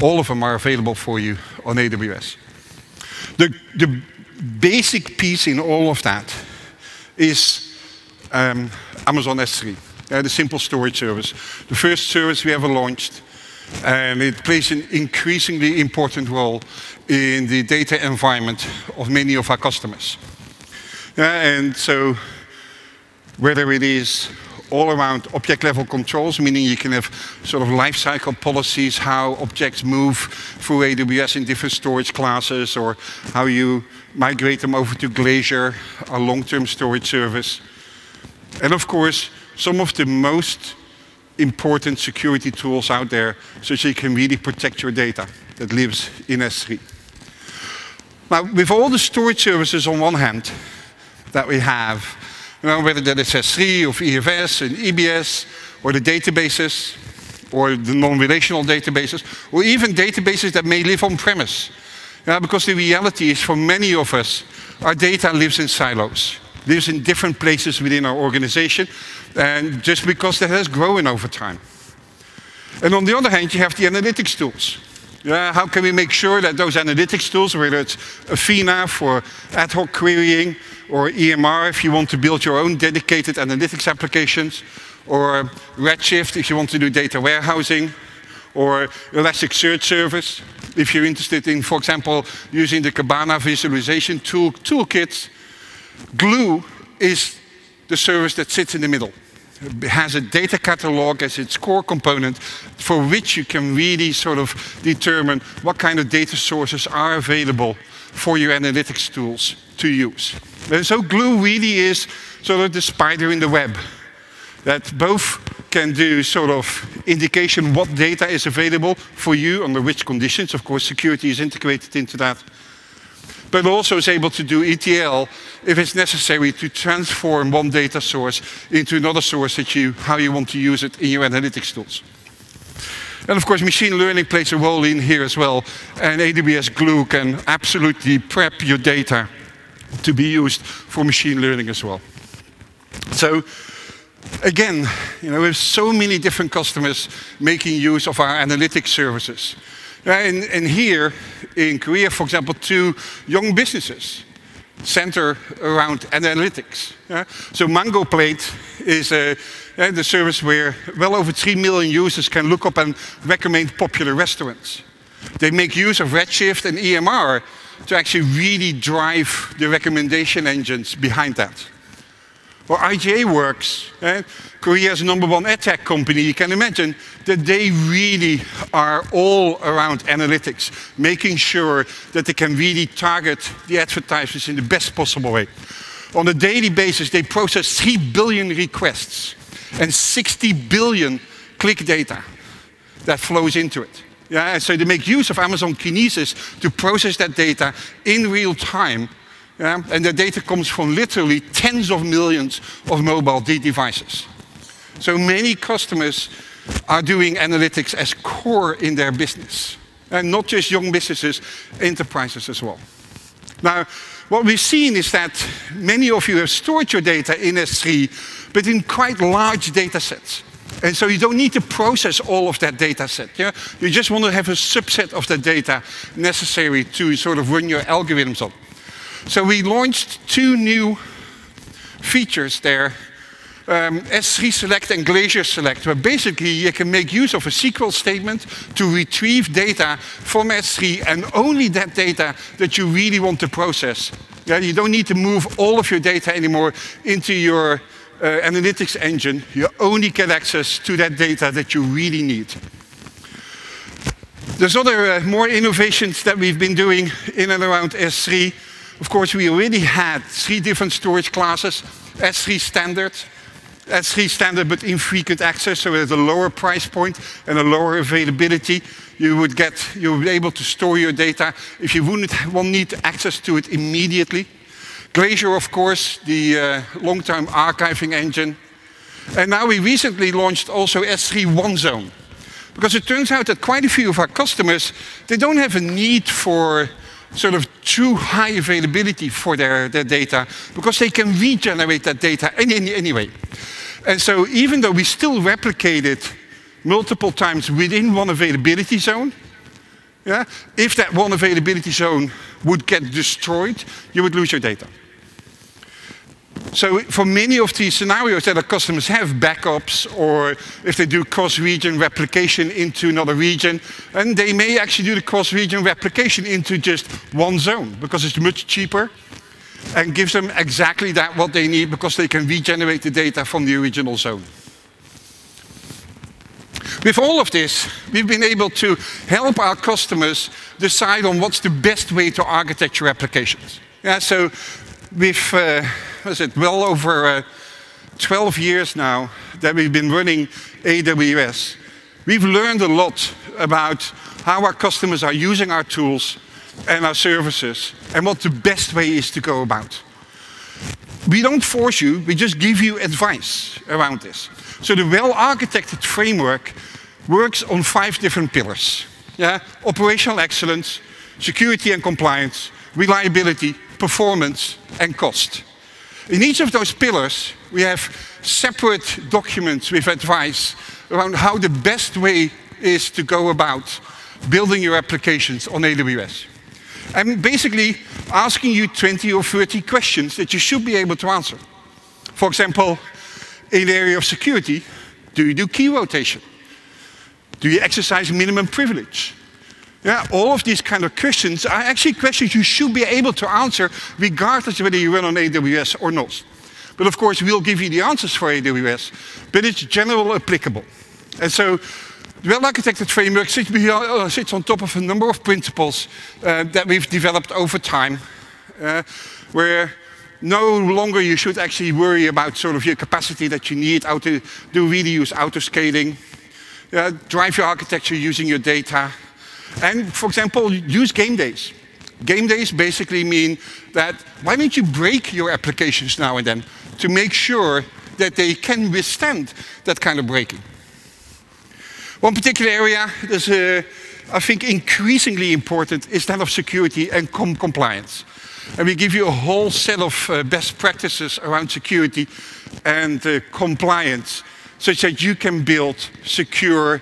all of them are available for you on AWS. The basic piece in all of that is Amazon S3, the simple storage service. The first service we ever launched, and it plays an increasingly important role in the data environment of many of our customers. And so whether it is all around object level controls, meaning you can have sort of lifecycle policies, how objects move through AWS in different storage classes, or how you migrate them over to Glacier, our long-term storage service. And of course, some of the most important security tools out there so that you can really protect your data that lives in S3. Now, with all the storage services on one hand that we have, whether that is S3 or EFS and EBS, or the databases, or the non-relational databases, or even databases that may live on-premise. Because the reality is, for many of us, our data lives in silos, lives in different places within our organization, and just because that has grown over time. And on the other hand, you have the analytics tools. How can we make sure that those analytics tools, whether it's Athena for ad hoc querying, or EMR if you want to build your own dedicated analytics applications, or Redshift if you want to do data warehousing, or Elasticsearch Service if you're interested in, for example, using the Kibana visualization toolkits. Glue is the service that sits in the middle. It has a data catalog as its core component for which you can really sort of determine what kind of data sources are available for your analytics tools to use. And so Glue really is sort of the spider in the web that both can do sort of indication what data is available for you under which conditions. Of course, security is integrated into that. But also is able to do ETL if it's necessary to transform one data source into another source that how you want to use it in your analytics tools. And of course, machine learning plays a role in here as well. And AWS Glue can absolutely prep your data to be used for machine learning as well. So again, we have so many different customers making use of our analytics services. And here in Korea, for example, 2 young businesses center around analytics. So Mango Plate is the service where well over 3 million users can look up and recommend popular restaurants. They make use of Redshift and EMR to actually really drive the recommendation engines behind that. Or IGA Works, Korea's #1 ad tech company, you can imagine that they really are all around analytics, making sure that they can really target the advertisers in the best possible way. On a daily basis, they process 3 billion requests and 60 billion click data that flows into it. And so they make use of Amazon Kinesis to process that data in real time. And the data comes from literally tens of millions of mobile devices. So many customers are doing analytics as core in their business. And not just young businesses, enterprises as well. Now, what we've seen is that many of you have stored your data in S3, but in quite large data sets. And so you don't need to process all of that data set. You just want to have a subset of the data necessary to sort of run your algorithms on. So we launched 2 new features there, S3 Select and Glacier Select, where basically you can make use of a SQL statement to retrieve data from S3 and only that data that you really want to process. You don't need to move all of your data anymore into your analytics engine. You only get access to that data that you really need. There's other more innovations that we've been doing in and around S3. Of course, we already had 3 different storage classes, S3 standard but infrequent access, so at a lower price point and a lower availability, you would be able to store your data if you won't need access to it immediately. Glacier, of course, the long-term archiving engine. And now we recently launched also S3 OneZone, because it turns out that quite a few of our customers, they don't have a need for sort of true high availability for their data, because they can regenerate that data anyway. And so even though we still replicate it multiple times within one availability zone, if that one availability zone would get destroyed, you would lose your data. So for many of these scenarios that our customers have backups, or if they do cross-region replication into another region, and they may actually do the cross-region replication into just one zone, because it's much cheaper and gives them exactly what they need, because they can regenerate the data from the original zone. With all of this, we've been able to help our customers decide on what's the best way to architecture applications. So we've, well over 12 years now that we've been running AWS. We've learned a lot about how our customers are using our tools and our services, and what the best way is to go about. We don't force you, we just give you advice around this. So the well-architected framework works on 5 different pillars. Operational excellence, security and compliance, reliability, performance, and cost. In each of those pillars, we have separate documents with advice around how the best way is to go about building your applications on AWS. I'm basically asking you 20 or 30 questions that you should be able to answer. For example, in the area of security, do you do key rotation? Do you exercise minimum privilege? Yeah, all of these kind of questions are actually questions you should be able to answer regardless of whether you run on AWS or not. But of course, we'll give you the answers for AWS, but it's general applicable. And so the well-architected framework sits on top of a number of principles that we've developed over time, where no longer you should actually worry about sort of your capacity that you need, how to really use auto-scaling, drive your architecture using your data, and, for example, use game days. Game days basically mean that why don't you break your applications now and then to make sure that they can withstand that kind of breaking. One particular area that's, I think, increasingly important is that of security and compliance. And we give you a whole set of best practices around security and compliance, such that you can build secure,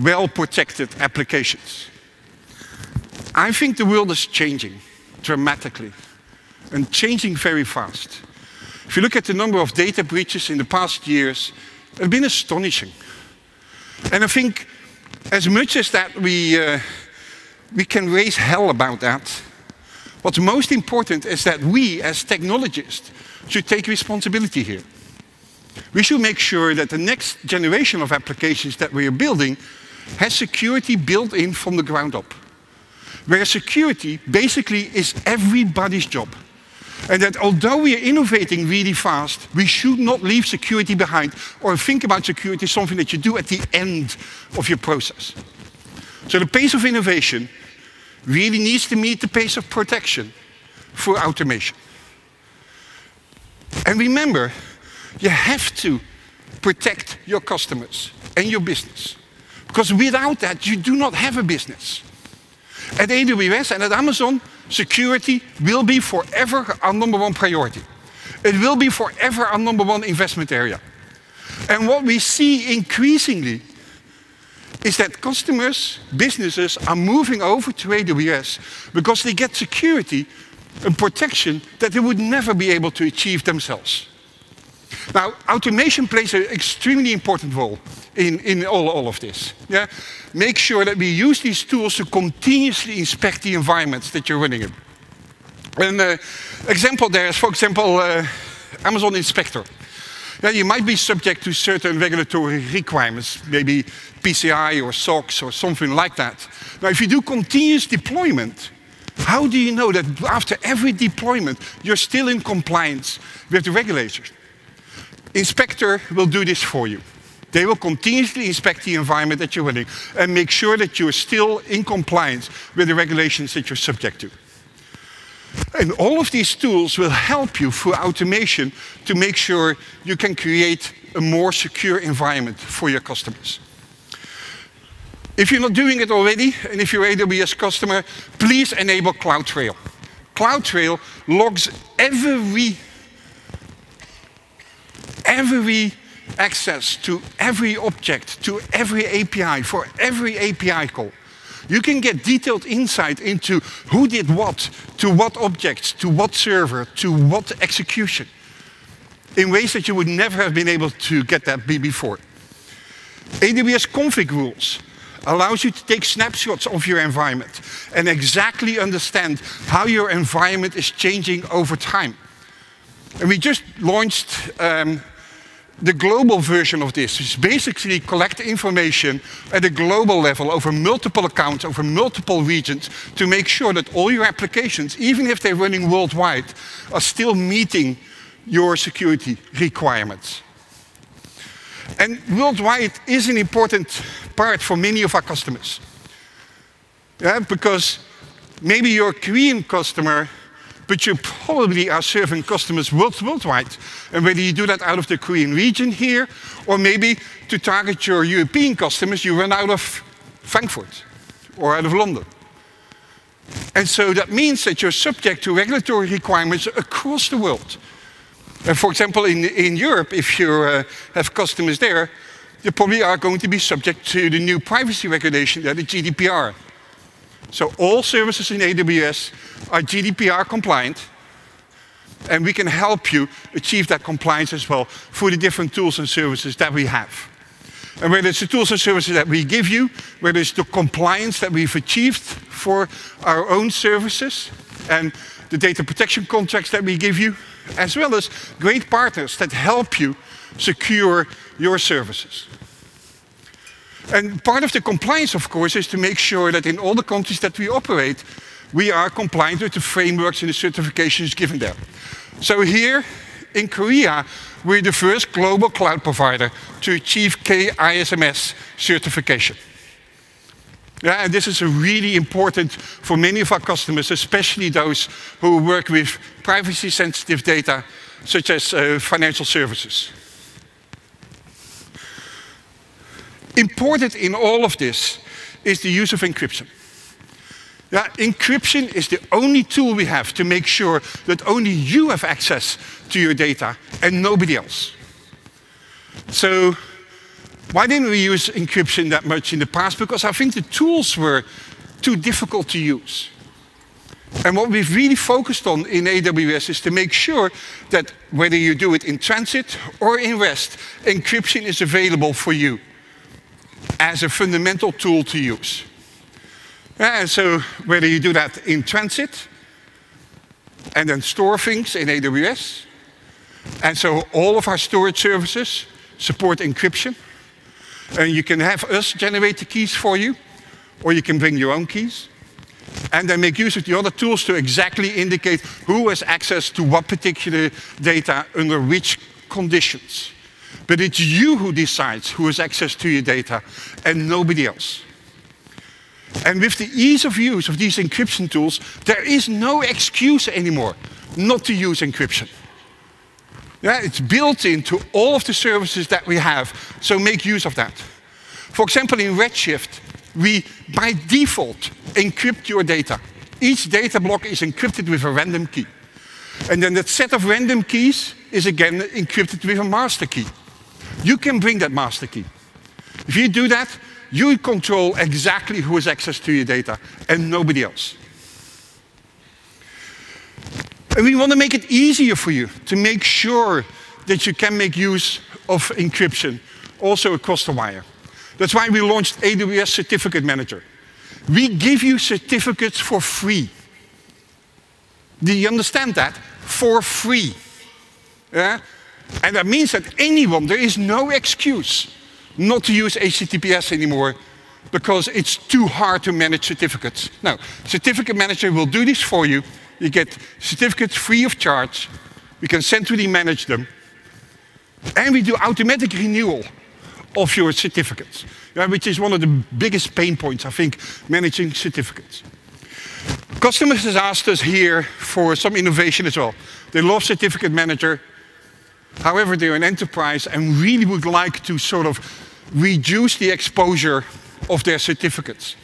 well-protected applications. I think the world is changing dramatically and changing very fast. If you look at the number of data breaches in the past years, they've been astonishing. And I think as much as that we can raise hell about that, what's most important is that we as technologists should take responsibility here. We should make sure that the next generation of applications that we are building has security built in from the ground up, where security basically is everybody's job. And that although we are innovating really fast, we should not leave security behind or think about security as something that you do at the end of your process. So the pace of innovation really needs to meet the pace of protection for automation. And remember, you have to protect your customers and your business. Because without that, you do not have a business. At AWS and at Amazon, security will be forever our #1 priority. It will be forever our #1 investment area. And what we see increasingly is that customers, businesses are moving over to AWS because they get security and protection that they would never be able to achieve themselves. Now, automation plays an extremely important role in all of this. Yeah? Make sure that we use these tools to continuously inspect the environments that you're running in. An example there is, for example, Amazon Inspector. Yeah, you might be subject to certain regulatory requirements, maybe PCI or SOX or something like that. Now, if you do continuous deployment, how do you know that after every deployment you're still in compliance with the regulators? Inspector will do this for you. They will continuously inspect the environment that you're running and make sure that you're still in compliance with the regulations that you're subject to. And all of these tools will help you through automation to make sure you can create a more secure environment for your customers. If you're not doing it already, and if you're an AWS customer, please enable CloudTrail. CloudTrail logs every access to every object, to every API, for every API call. You can get detailed insight into who did what, to what objects, to what server, to what execution, in ways that you would never have been able to get that before. AWS config rules allows you to take snapshots of your environment and exactly understand how your environment is changing over time. And we just launched the global version of this, which basically collect information at a global level over multiple accounts, over multiple regions, to make sure that all your applications, even if they're running worldwide, are still meeting your security requirements. And worldwide is an important part for many of our customers. Yeah, because maybe you're a Korean customer, but you probably are serving customers worldwide. And whether you do that out of the Korean region here, or maybe to target your European customers, you run out of Frankfurt or out of London. And so that means that you're subject to regulatory requirements across the world. And for example, in Europe, if you have customers there, you probably are going to be subject to the new privacy regulation, the GDPR. So all services in AWS are GDPR compliant, and we can help you achieve that compliance as well through the different tools and services that we have. And whether it's the tools and services that we give you, whether it's the compliance that we've achieved for our own services, and the data protection contracts that we give you, as well as great partners that help you secure your services. And part of the compliance, of course, is to make sure that in all the countries that we operate, we are compliant with the frameworks and the certifications given there. So here in Korea, we're the first global cloud provider to achieve KISMS certification. Yeah, and this is really important for many of our customers, especially those who work with privacy-sensitive data, such as financial services. Important in all of this is the use of encryption. Yeah, encryption is the only tool we have to make sure that only you have access to your data and nobody else. So why didn't we use encryption that much in the past? Because I think the tools were too difficult to use. And what we've really focused on in AWS is to make sure that whether you do it in transit or in rest, encryption is available for you as a fundamental tool to use. And so whether you do that in transit and then store things in AWS, and so all of our storage services support encryption, and you can have us generate the keys for you, or you can bring your own keys, and then make use of the other tools to exactly indicate who has access to what particular data under which conditions. But it's you who decides who has access to your data and nobody else. And with the ease of use of these encryption tools, there is no excuse anymore not to use encryption. Yeah, it's built into all of the services that we have, so make use of that. For example, in Redshift, we, by default, encrypt your data. Each data block is encrypted with a random key. And then that set of random keys is again encrypted with a master key. You can bring that master key. If you do that, you control exactly who has access to your data and nobody else. And we want to make it easier for you to make sure that you can make use of encryption also across the wire. That's why we launched AWS Certificate Manager. We give you certificates for free. Do you understand that? For free. Yeah? And that means that anyone, there is no excuse not to use HTTPS anymore because it's too hard to manage certificates. No, Certificate Manager will do this for you. You get certificates free of charge. We can centrally manage them. And we do automatic renewal of your certificates, which is one of the biggest pain points, I think, managing certificates. Customers have asked us here for some innovation as well. They love Certificate Manager. However, they're an enterprise and really would like to sort of reduce the exposure of their certificates.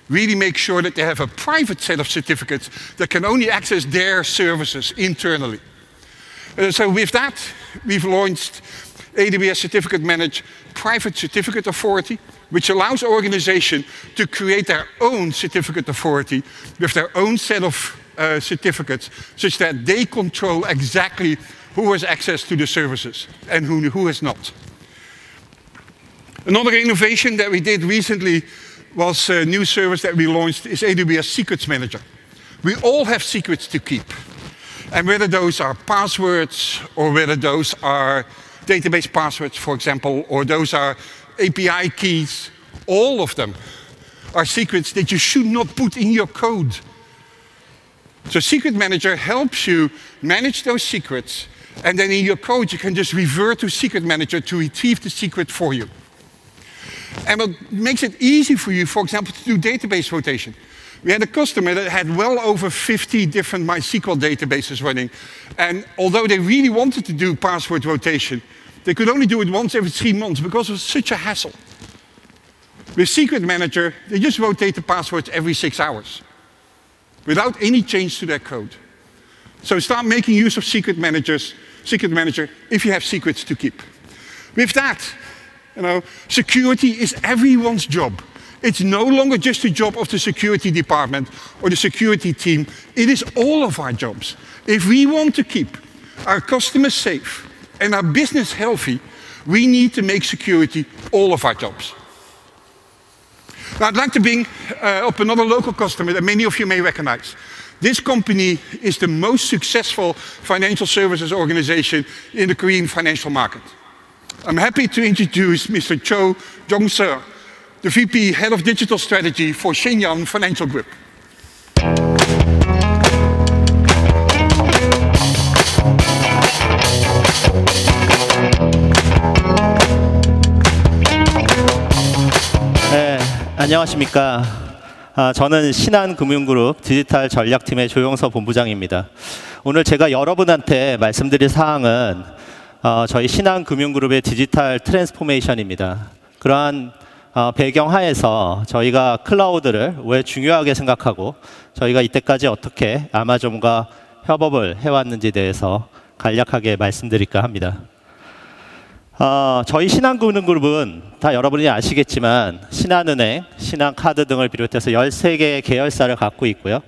Really make sure that they have a private set of certificates that can only access their services internally. So with that, we've launched AWS Certificate Manage Private Certificate Authority, which allows organizations to create their own certificate authority with their own set of certificates, such that they control exactly who has access to the services and who has not. Another innovation that we did recently was a new service that we launched is AWS Secrets Manager. We all have secrets to keep. And whether those are passwords or whether those are database passwords, for example, or those are API keys, all of them are secrets that you should not put in your code. So Secret Manager helps you manage those secrets, and then in your code you can just revert to Secret Manager to retrieve the secret for you. And what makes it easy for you, for example, to do database rotation. We had a customer that had well over 50 different MySQL databases running, and although they really wanted to do password rotation, they could only do it once every 3 months because it was such a hassle. With Secret Manager, they just rotate the passwords every 6 hours without any change to their code. So start making use of Secret Manager if you have secrets to keep. With that, security is everyone's job. It's no longer just the job of the security department or the security team. It is all of our jobs. If we want to keep our customers safe and our business healthy, we need to make security all of our jobs. Now, I'd like to bring up another local customer that many of you may recognize. This company is the most successful financial services organization in the Korean financial market. I'm happy to introduce Mr. Cho Jong-seo, the VP Head of Digital Strategy for Shenyang Financial Group. 네, 안녕하십니까. 저는 신한금융그룹 디지털 전략팀의 조용서 본부장입니다. 오늘 제가 여러분한테 말씀드릴 사항은 저희 신한금융그룹의 디지털 트랜스포메이션입니다. 그러한 배경 하에서 저희가 클라우드를 왜 중요하게 생각하고 저희가 이때까지 어떻게 아마존과 협업을 해왔는지에 대해서 간략하게 말씀드릴까 합니다. 저희 신한금융그룹은 다 여러분이 아시겠지만 신한은행, 신한카드 등을 비롯해서 13개의 계열사를 갖고 있고요.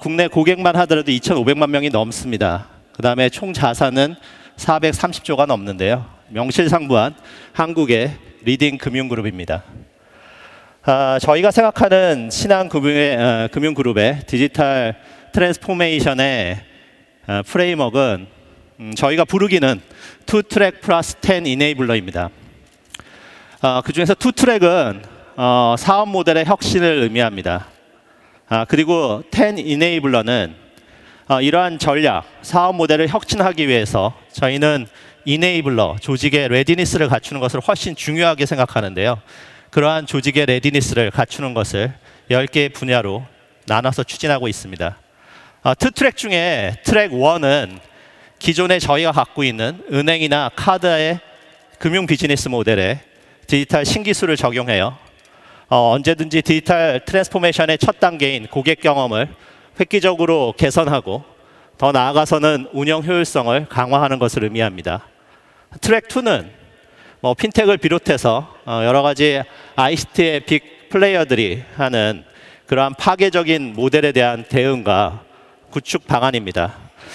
국내 고객만 하더라도 2,500만 명이 넘습니다. 그 다음에 총 자산은 430조가 넘는데요. 명실상부한 한국의 리딩 금융그룹입니다. 저희가 생각하는 신한금융그룹의 디지털 트랜스포메이션의 프레임워크는 저희가 부르기는 투트랙 플러스 10 이네이블러입니다. 그 중에서 투트랙은 사업 모델의 혁신을 의미합니다. 그리고 10 이네이블러는 이러한 전략, 사업 모델을 혁신하기 위해서 저희는 이네이블러, 조직의 레디니스를 갖추는 것을 훨씬 중요하게 생각하는데요. 그러한 조직의 레디니스를 갖추는 것을 10개의 분야로 나눠서 추진하고 있습니다. 투트랙 중에 트랙 1은 기존에 저희가 갖고 있는 은행이나 카드의 금융 비즈니스 모델에 디지털 신기술을 적용해요. 언제든지 디지털 트랜스포메이션의 첫 단계인 고객 경험을 획기적으로 개선하고 더 나아가서는 운영 효율성을 강화하는 것을 의미합니다. 트랙 2는 핀텍을 비롯해서 여러 가지 ICT의 빅 플레이어들이 하는 그러한 파괴적인 모델에 대한 대응과 구축 방안입니다.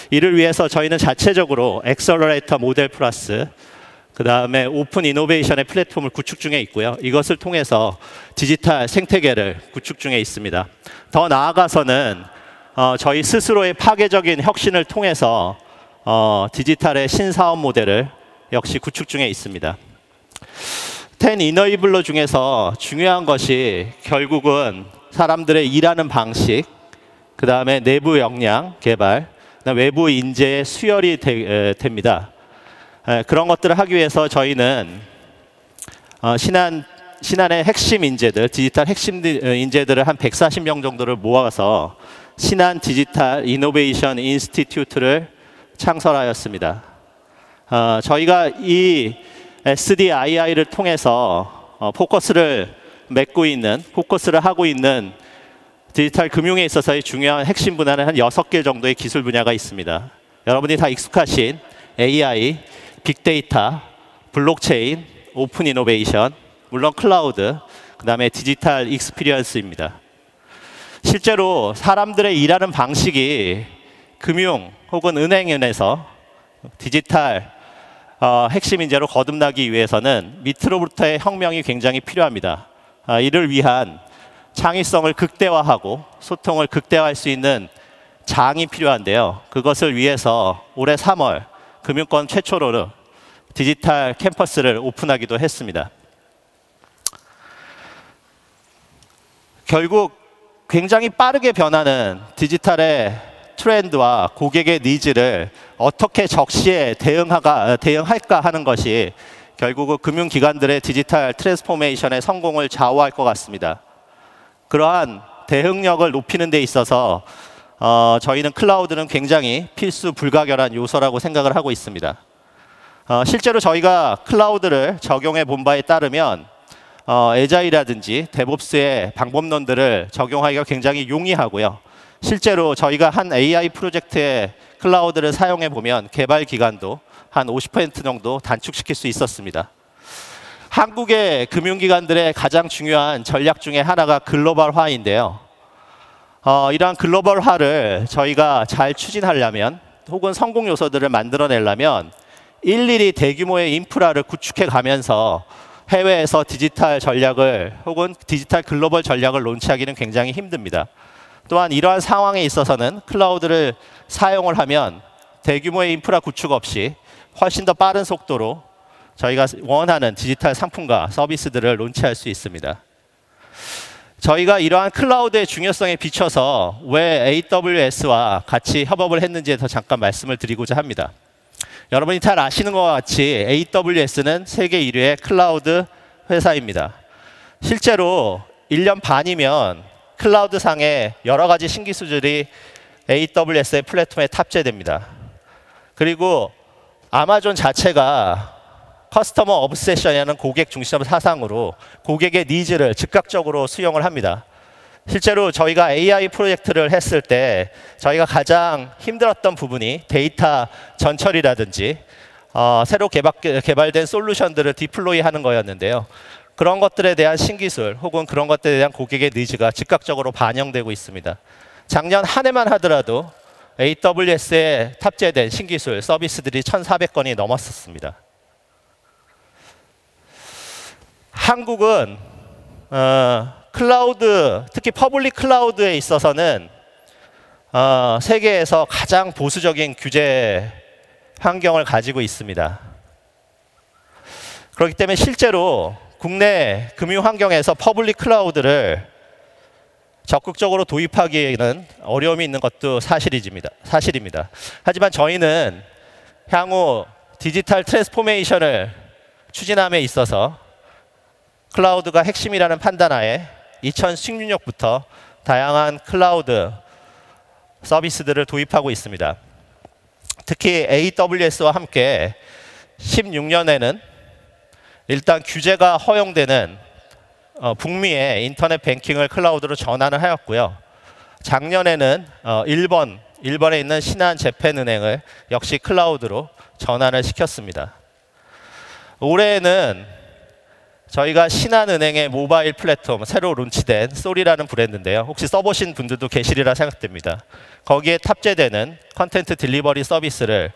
이를 위해서 저희는 자체적으로 엑셀러레이터 모델 플러스 그 다음에 오픈 이노베이션의 플랫폼을 구축 중에 있고요. 이것을 통해서 디지털 생태계를 구축 중에 있습니다. 더 나아가서는 저희 스스로의 파괴적인 혁신을 통해서 디지털의 신사업 모델을 역시 구축 중에 있습니다. 10 이너이블러 중에서 중요한 것이 결국은 사람들의 일하는 방식, 그 다음에 내부 역량 개발, 외부 인재의 수혈이 됩니다. 그런 것들을 하기 위해서 저희는 신한의 핵심 인재들, 디지털 핵심 인재들을 한 140명 정도를 모아서 신한 디지털 이노베이션 인스티튜트를 창설하였습니다. 저희가 이 SDII를 통해서 포커스를 하고 있는 디지털 금융에 있어서의 중요한 핵심 분야는 한 6개 정도의 기술 분야가 있습니다. 여러분이 다 익숙하신 AI, 빅데이터, 블록체인, 오픈 이노베이션, 물론 클라우드, 그 다음에 디지털 익스피리언스입니다. 실제로 사람들의 일하는 방식이 금융 혹은 은행에서 디지털 핵심 인재로 거듭나기 위해서는 밑으로부터의 혁명이 굉장히 필요합니다. 이를 위한 창의성을 극대화하고 소통을 극대화할 수 있는 장이 필요한데요. 그것을 위해서 올해 3월 금융권 최초로 디지털 캠퍼스를 오픈하기도 했습니다. 결국 굉장히 빠르게 변하는 디지털의 트렌드와 고객의 니즈를 어떻게 적시에 대응할까 하는 것이 결국은 금융기관들의 디지털 트랜스포메이션의 성공을 좌우할 것 같습니다. 그러한 대응력을 높이는 데 있어서 저희는 클라우드는 굉장히 필수 불가결한 요소라고 생각을 하고 있습니다. 실제로 저희가 클라우드를 적용해 본 바에 따르면 에자일이라든지 데브옵스의 방법론들을 적용하기가 굉장히 용이하고요. 실제로 저희가 한 AI 프로젝트의 클라우드를 사용해 보면 개발 기간도 한 50% 정도 단축시킬 수 있었습니다. 한국의 금융기관들의 가장 중요한 전략 중에 하나가 글로벌화인데요. 이러한 글로벌화를 저희가 잘 추진하려면 혹은 성공 요소들을 만들어내려면 일일이 대규모의 인프라를 구축해 가면서 해외에서 디지털 전략을 혹은 디지털 글로벌 전략을 론치하기는 굉장히 힘듭니다. 또한 이러한 상황에 있어서는 클라우드를 사용을 하면 대규모의 인프라 구축 없이 훨씬 더 빠른 속도로 저희가 원하는 디지털 상품과 서비스들을 론치할 수 있습니다. 저희가 이러한 클라우드의 중요성에 비춰서 왜 AWS와 같이 협업을 했는지에 더 잠깐 말씀을 드리고자 합니다. 여러분이 잘 아시는 것과 같이 AWS는 세계 1위의 클라우드 회사입니다. 실제로 1년 반이면 클라우드 상의 여러 가지 신기술들이 AWS의 플랫폼에 탑재됩니다. 그리고 아마존 자체가 커스터머 obsession이라는 고객 중심 사상으로 고객의 니즈를 즉각적으로 수용을 합니다. 실제로 저희가 AI 프로젝트를 했을 때 저희가 가장 힘들었던 부분이 데이터 전처리라든지 새로 개발된 솔루션들을 디플로이 하는 거였는데요. 그런 것들에 대한 신기술 혹은 그런 것들에 대한 고객의 니즈가 즉각적으로 반영되고 있습니다. 작년 한 해만 하더라도 AWS에 탑재된 신기술 서비스들이 1,400건이 넘었었습니다. 한국은 클라우드, 특히 퍼블릭 클라우드에 있어서는 세계에서 가장 보수적인 규제 환경을 가지고 있습니다. 그렇기 때문에 실제로 국내 금융 환경에서 퍼블릭 클라우드를 적극적으로 도입하기에는 어려움이 있는 것도 사실입니다. 하지만 저희는 향후 디지털 트랜스포메이션을 추진함에 있어서 클라우드가 핵심이라는 판단하에 2016년부터 다양한 클라우드 서비스들을 도입하고 있습니다. 특히 AWS와 함께 16년에는 일단 규제가 허용되는 북미의 인터넷 뱅킹을 클라우드로 전환을 하였고요. 작년에는 일본에 있는 신한재팬은행을 역시 클라우드로 전환을 시켰습니다. 올해에는 저희가 신한은행의 모바일 플랫폼 새로 론치된 쏘리라는 브랜드인데요. 혹시 써보신 분들도 계시리라 생각됩니다. 거기에 탑재되는 컨텐트 딜리버리 서비스를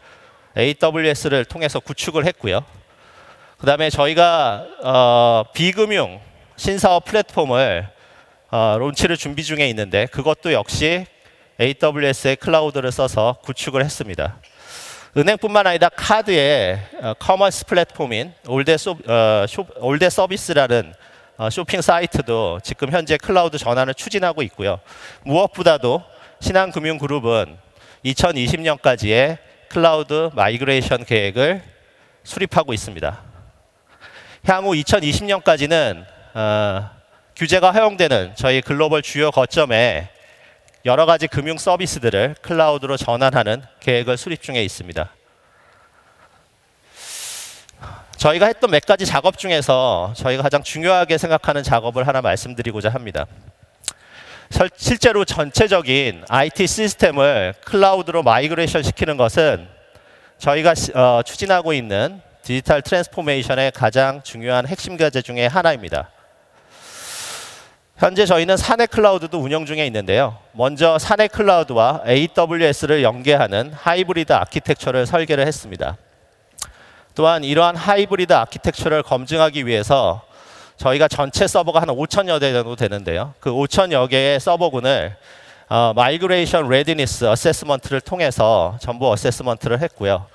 AWS를 통해서 구축을 했고요. 그 다음에 저희가 비금융 신사업 플랫폼을 론치를 준비 중에 있는데 그것도 역시 AWS의 클라우드를 써서 구축을 했습니다. 은행뿐만 아니라 카드의 커머스 플랫폼인 올데 서비스라는 쇼핑 사이트도 지금 현재 클라우드 전환을 추진하고 있고요. 무엇보다도 신한금융그룹은 2020년까지의 클라우드 마이그레이션 계획을 수립하고 있습니다. 향후 2020년까지는 규제가 허용되는 저희 글로벌 주요 거점에 여러 가지 금융 서비스들을 클라우드로 전환하는 계획을 수립 중에 있습니다. 저희가 했던 몇 가지 작업 중에서 저희가 가장 중요하게 생각하는 작업을 하나 말씀드리고자 합니다. 실제로 전체적인 IT 시스템을 클라우드로 마이그레이션 시키는 것은 저희가 추진하고 있는 디지털 트랜스포메이션의 가장 중요한 핵심 과제 중에 하나입니다. 현재 저희는 사내 클라우드도 운영 중에 있는데요. 먼저 사내 클라우드와 AWS를 연계하는 하이브리드 아키텍처를 설계를 했습니다. 또한 이러한 하이브리드 아키텍처를 검증하기 위해서 저희가 전체 서버가 한 5,000여 대 정도 되는데요. 그 5,000여 개의 서버군을 마이그레이션 레디니스 어세스먼트를 통해서 전부 어세스먼트를 했고요.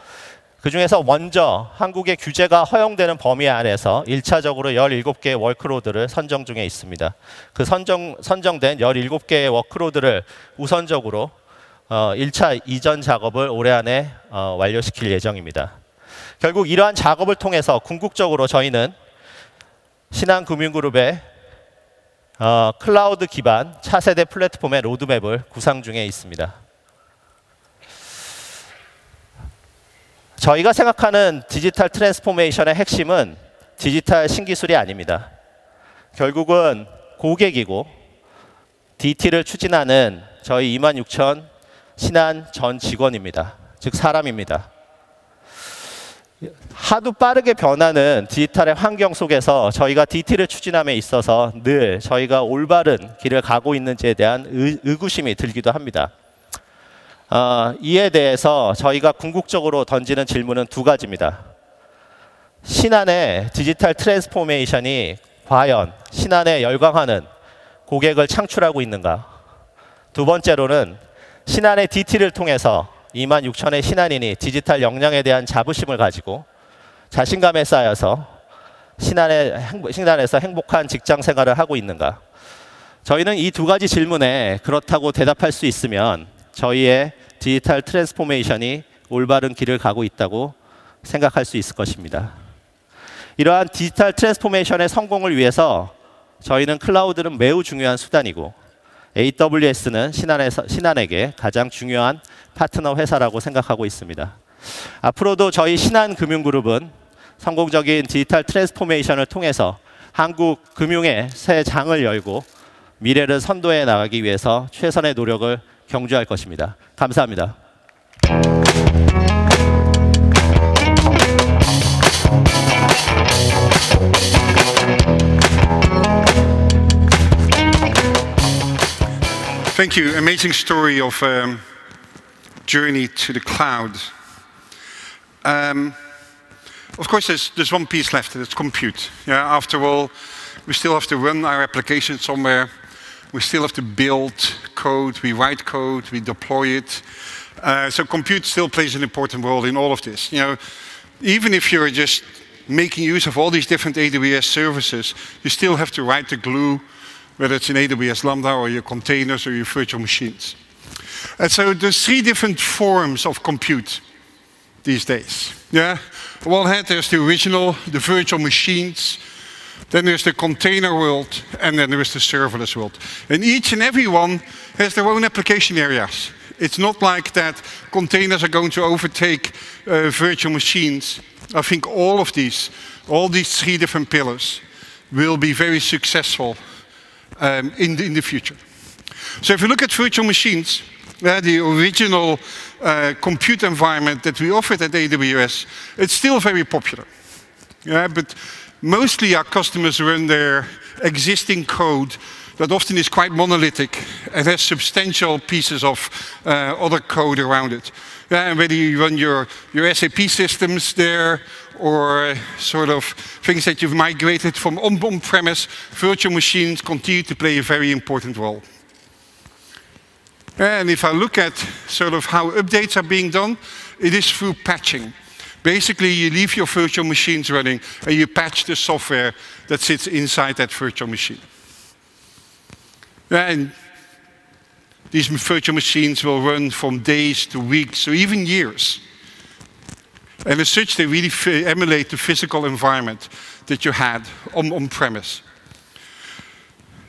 그 중에서 먼저 한국의 규제가 허용되는 범위 안에서 1차적으로 17개의 워크로드를 선정 중에 있습니다. 그 선정된 17개의 워크로드를 우선적으로 1차 이전 작업을 올해 안에 완료시킬 예정입니다. 결국 이러한 작업을 통해서 궁극적으로 저희는 신한금융그룹의 클라우드 기반 차세대 플랫폼의 로드맵을 구상 중에 있습니다. 저희가 생각하는 디지털 트랜스포메이션의 핵심은 디지털 신기술이 아닙니다. 결국은 고객이고 DT를 추진하는 저희 26,000 신한 전 직원입니다. 즉 사람입니다. 하도 빠르게 변하는 디지털의 환경 속에서 저희가 DT를 추진함에 있어서 늘 저희가 올바른 길을 가고 있는지에 대한 의구심이 들기도 합니다. 이에 대해서 저희가 궁극적으로 던지는 질문은 두 가지입니다. 신안의 디지털 트랜스포메이션이 과연 신안에 열광하는 고객을 창출하고 있는가? 두 번째로는 신안의 DT를 통해서 26,000의 신안인이 디지털 역량에 대한 자부심을 가지고 자신감에 쌓여서 신안에서 행복한 직장 생활을 하고 있는가? 저희는 이 두 가지 질문에 그렇다고 대답할 수 있으면 저희의 디지털 트랜스포메이션이 올바른 길을 가고 있다고 생각할 수 있을 것입니다. 이러한 디지털 트랜스포메이션의 성공을 위해서 저희는 클라우드는 매우 중요한 수단이고 AWS는 신안에게 가장 중요한 파트너 회사라고 생각하고 있습니다. 앞으로도 저희 신한금융그룹은 성공적인 디지털 트랜스포메이션을 통해서 한국 금융의 새 장을 열고 미래를 선도해 나가기 위해서 최선의 노력을 경주할 것입니다. 감사합니다. Thank you. Amazing story of journey to the cloud. Of course, there's one piece left, and it's compute. Yeah, after all, we still have to run our application somewhere. We still have to build code, we write code, we deploy it. So compute still plays an important role in all of this. You know, even if you're just making use of all these different AWS services, you still have to write the glue, whether it's in AWS Lambda or your containers or your virtual machines. And so there's three different forms of compute these days. Yeah, on one hand there's the original, the virtual machines. Then there's the container world, and then there's the serverless world. And each and every one has their own application areas. It's not like that containers are going to overtake virtual machines. I think all these three different pillars will be very successful in the future. So if you look at virtual machines, the original compute environment that we offered at AWS, it's still very popular. Yeah, but mostly our customers run their existing code that often is quite monolithic and has substantial pieces of other code around it. Yeah, and whether you run your SAP systems there or sort of things that you've migrated from on-premise, virtual machines continue to play a very important role. And if I look at sort of how updates are being done, it is through patching. Basically, you leave your virtual machines running and you patch the software that sits inside that virtual machine. And these virtual machines will run from days to weeks or even years. And as such, they really emulate the physical environment that you had on-premise.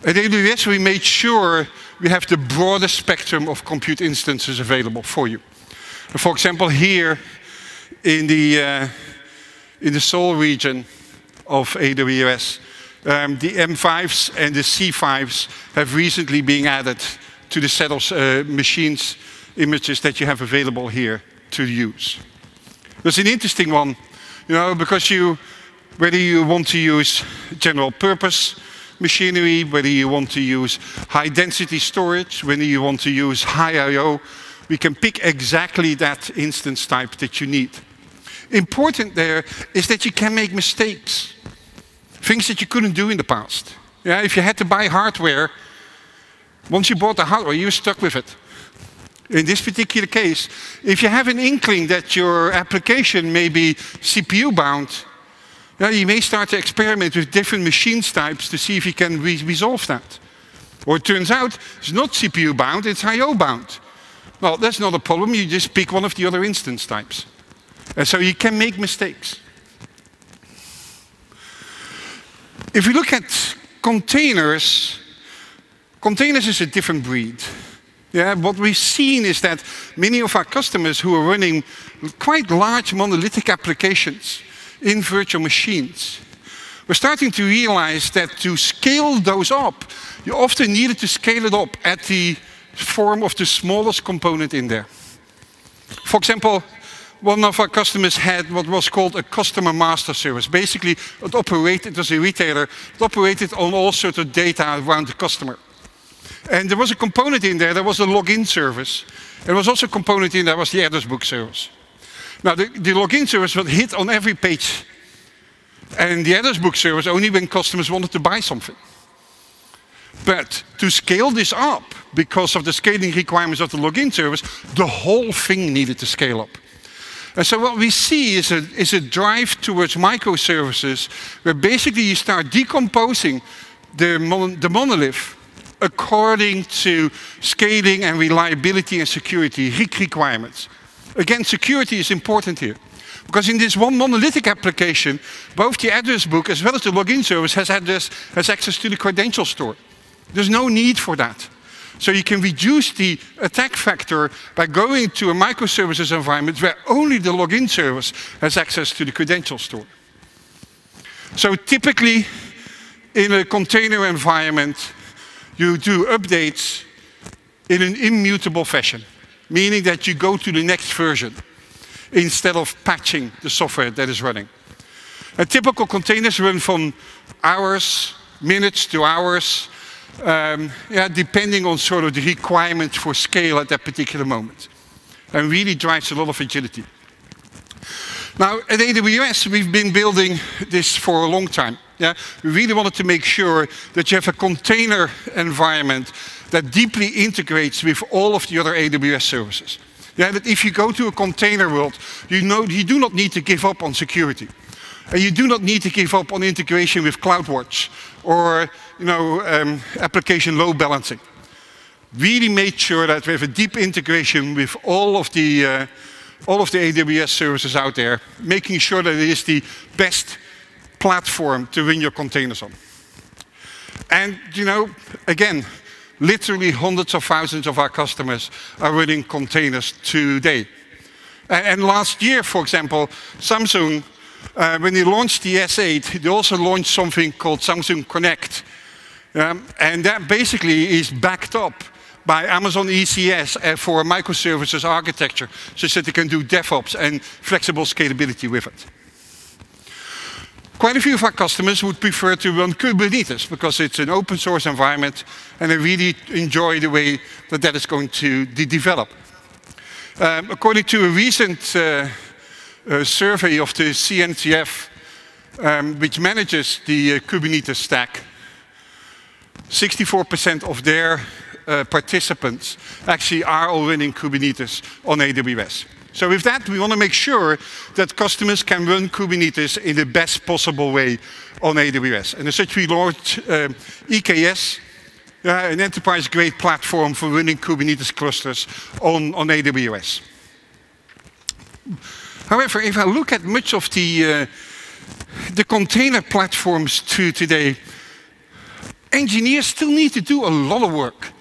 At AWS, we made sure we have the broadest spectrum of compute instances available for you. For example, here in the Seoul region of AWS, the M5s and the C5s have recently been added to the set of machines images that you have available here to use. There's an interesting one, you know, because whether you want to use general purpose machinery, whether you want to use high density storage, whether you want to use high I/O, we can pick exactly that instance type that you need. Important there is that you can make mistakes, things that you couldn't do in the past. Yeah, if you had to buy hardware, once you bought the hardware, you were stuck with it. In this particular case, if you have an inkling that your application may be CPU bound, you may start to experiment with different machine types to see if you can resolve that. Or it turns out it's not CPU bound, it's I/O bound. Well, that's not a problem, you just pick one of the other instance types. And so you can make mistakes. If we look at containers, containers is a different breed. Yeah, what we've seen is that many of our customers who are running quite large monolithic applications in virtual machines, we're starting to realize that to scale those up, you often needed to scale it up at the form of the smallest component in there. For example, one of our customers had what was called a customer master service. Basically, it was a retailer, it operated on all sorts of data around the customer. And there was a component in there, was a login service. There was also a component in there, was the address book service. Now, the login service would hit on every page. And the address book service only when customers wanted to buy something. But to scale this up, because of the scaling requirements of the login service, the whole thing needed to scale up. And so what we see is a drive towards microservices, where basically you start decomposing the monolith according to scaling and reliability and security requirements. Again, security is important here. Because in this one monolithic application, both the address book as well as the login service has access to the credential store. There's no need for that. So you can reduce the attack factor by going to a microservices environment where only the login service has access to the credential store. So typically, in a container environment, you do updates in an immutable fashion, meaning that you go to the next version instead of patching the software that is running. And typical containers run from hours, minutes to hours, depending on sort of the requirement for scale at that particular moment. And really drives a lot of agility. Now, at AWS, we've been building this for a long time. Yeah? We really wanted to make sure that you have a container environment that deeply integrates with all of the other AWS services. Yeah, that if you go to a container world, you do not need to give up on security. And you do not need to give up on integration with CloudWatch or application load balancing. Really made sure that we have a deep integration with all of the AWS services out there, making sure that it is the best platform to run your containers on. And again, literally hundreds of thousands of our customers are running containers today. And last year, for example, Samsung, when they launched the S8, they also launched something called Samsung Connect. And that basically is backed up by Amazon ECS for a microservices architecture, so that they can do DevOps and flexible scalability with it. Quite a few of our customers would prefer to run Kubernetes because it's an open source environment and they really enjoy the way that is going to develop. According to a recent survey of the CNCF, which manages the Kubernetes stack, 64% of their participants actually are all running Kubernetes on AWS. So with that, we want to make sure that customers can run Kubernetes in the best possible way on AWS. And as such, we launched EKS, an enterprise-grade platform for running Kubernetes clusters on AWS. However, if I look at much of the container platforms today, engineers still need to do a lot of work.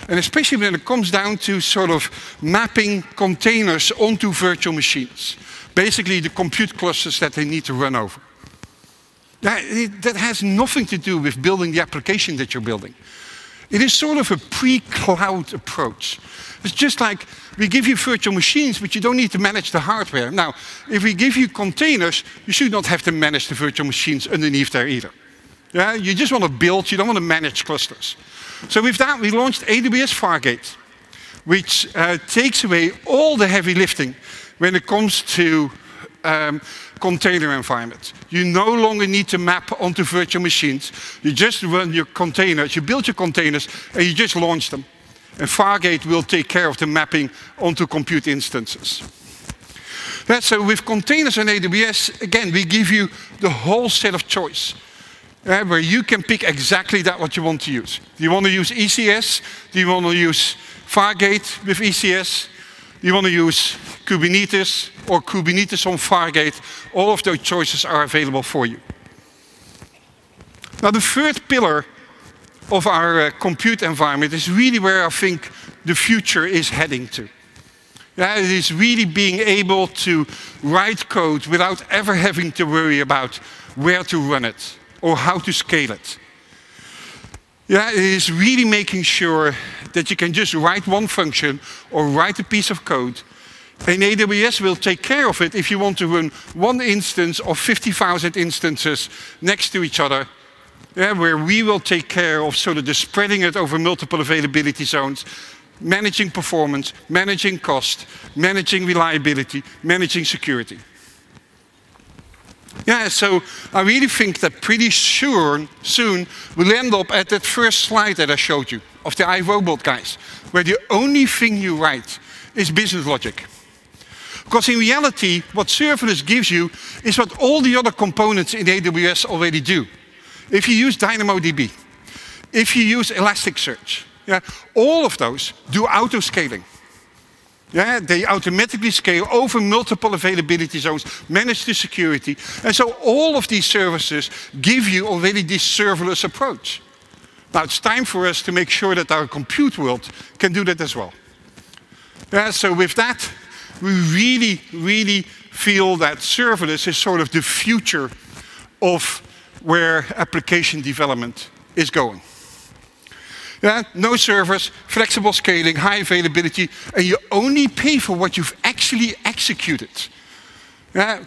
And especially when it comes down to sort of mapping containers onto virtual machines. Basically the compute clusters that they need to run over. That has nothing to do with building the application that you're building. It is sort of a pre-cloud approach. It's just like we give you virtual machines, but you don't need to manage the hardware. Now, if we give you containers, you should not have to manage the virtual machines underneath there either. Yeah? You just want to build, you don't want to manage clusters. So with that, we launched AWS Fargate, which takes away all the heavy lifting when it comes to container environments. You no longer need to map onto virtual machines. You just run your containers, you build your containers, and you just launch them. And Fargate will take care of the mapping onto compute instances. So with containers on AWS, again, we give you the whole set of choice. Where you can pick exactly what you want to use. Do you want to use ECS? Do you want to use Fargate with ECS? Do you want to use Kubernetes or Kubernetes on Fargate? All of those choices are available for you. Now the third pillar of our compute environment is really where I think the future is heading to. It is really being able to write code without ever having to worry about where to run it or how to scale it. It is really making sure that you can just write one function or write a piece of code And AWS will take care of it if you want to run one instance of 50,000 instances next to each other, where we will take care of sort of the spreading it over multiple availability zones, managing performance, managing cost, managing reliability, managing security. Yeah, so I really think that pretty sure soon we'll end up at that first slide that I showed you of the iRobot guys, where the only thing you write is business logic. Because in reality, what serverless gives you is what all the other components in AWS already do. If you use DynamoDB, if you use Elasticsearch, all of those do auto-scaling. They automatically scale over multiple availability zones, manage the security. And so all of these services give you already this serverless approach. Now it's time for us to make sure that our compute world can do that as well. So with that, we really feel that serverless is sort of the future of where application development is going. No servers, flexible scaling, high availability, and you only pay for what you've actually executed.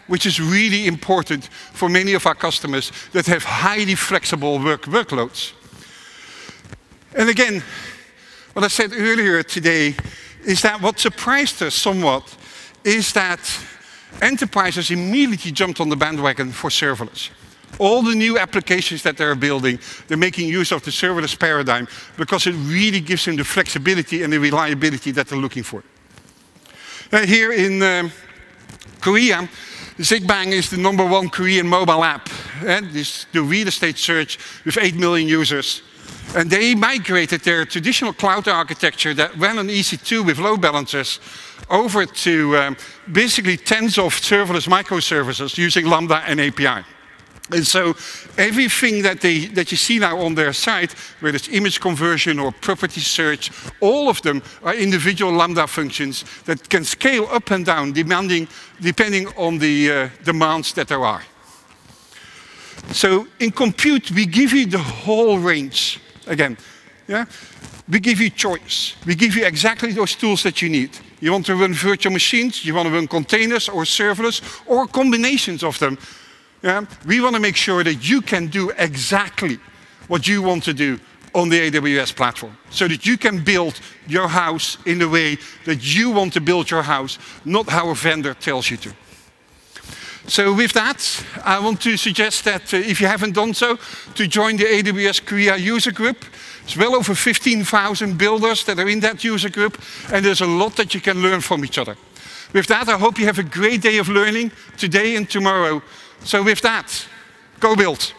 Which is really important for many of our customers that have highly flexible workloads. And again, what I said earlier today is that what surprised us somewhat is that enterprises immediately jumped on the bandwagon for serverless. All the new applications that they're building, they're making use of the serverless paradigm because it really gives them the flexibility and the reliability that they're looking for. Here in Korea, Zigbang is the #1 Korean mobile app. This the real estate search with 8 million users. And they migrated their traditional cloud architecture that ran on EC2 with load balancers over to basically tens of serverless microservices using Lambda and API. And so everything that you see now on their site, whether it's image conversion or property search, all of them are individual Lambda functions that can scale up and down depending on the demands that there are. So in compute, we give you the whole range. Again, we give you choice. We give you exactly those tools that you need. You want to run virtual machines, you want to run containers or serverless, or combinations of them. We want to make sure that you can do exactly what you want to do on the AWS platform, so that you can build your house in the way that you want to build your house, not how a vendor tells you to. So with that, I want to suggest that if you haven't done so, to join the AWS Korea user group. It's well over 15,000 builders that are in that user group, and there's a lot that you can learn from each other. With that, I hope you have a great day of learning today and tomorrow. So with that, go build.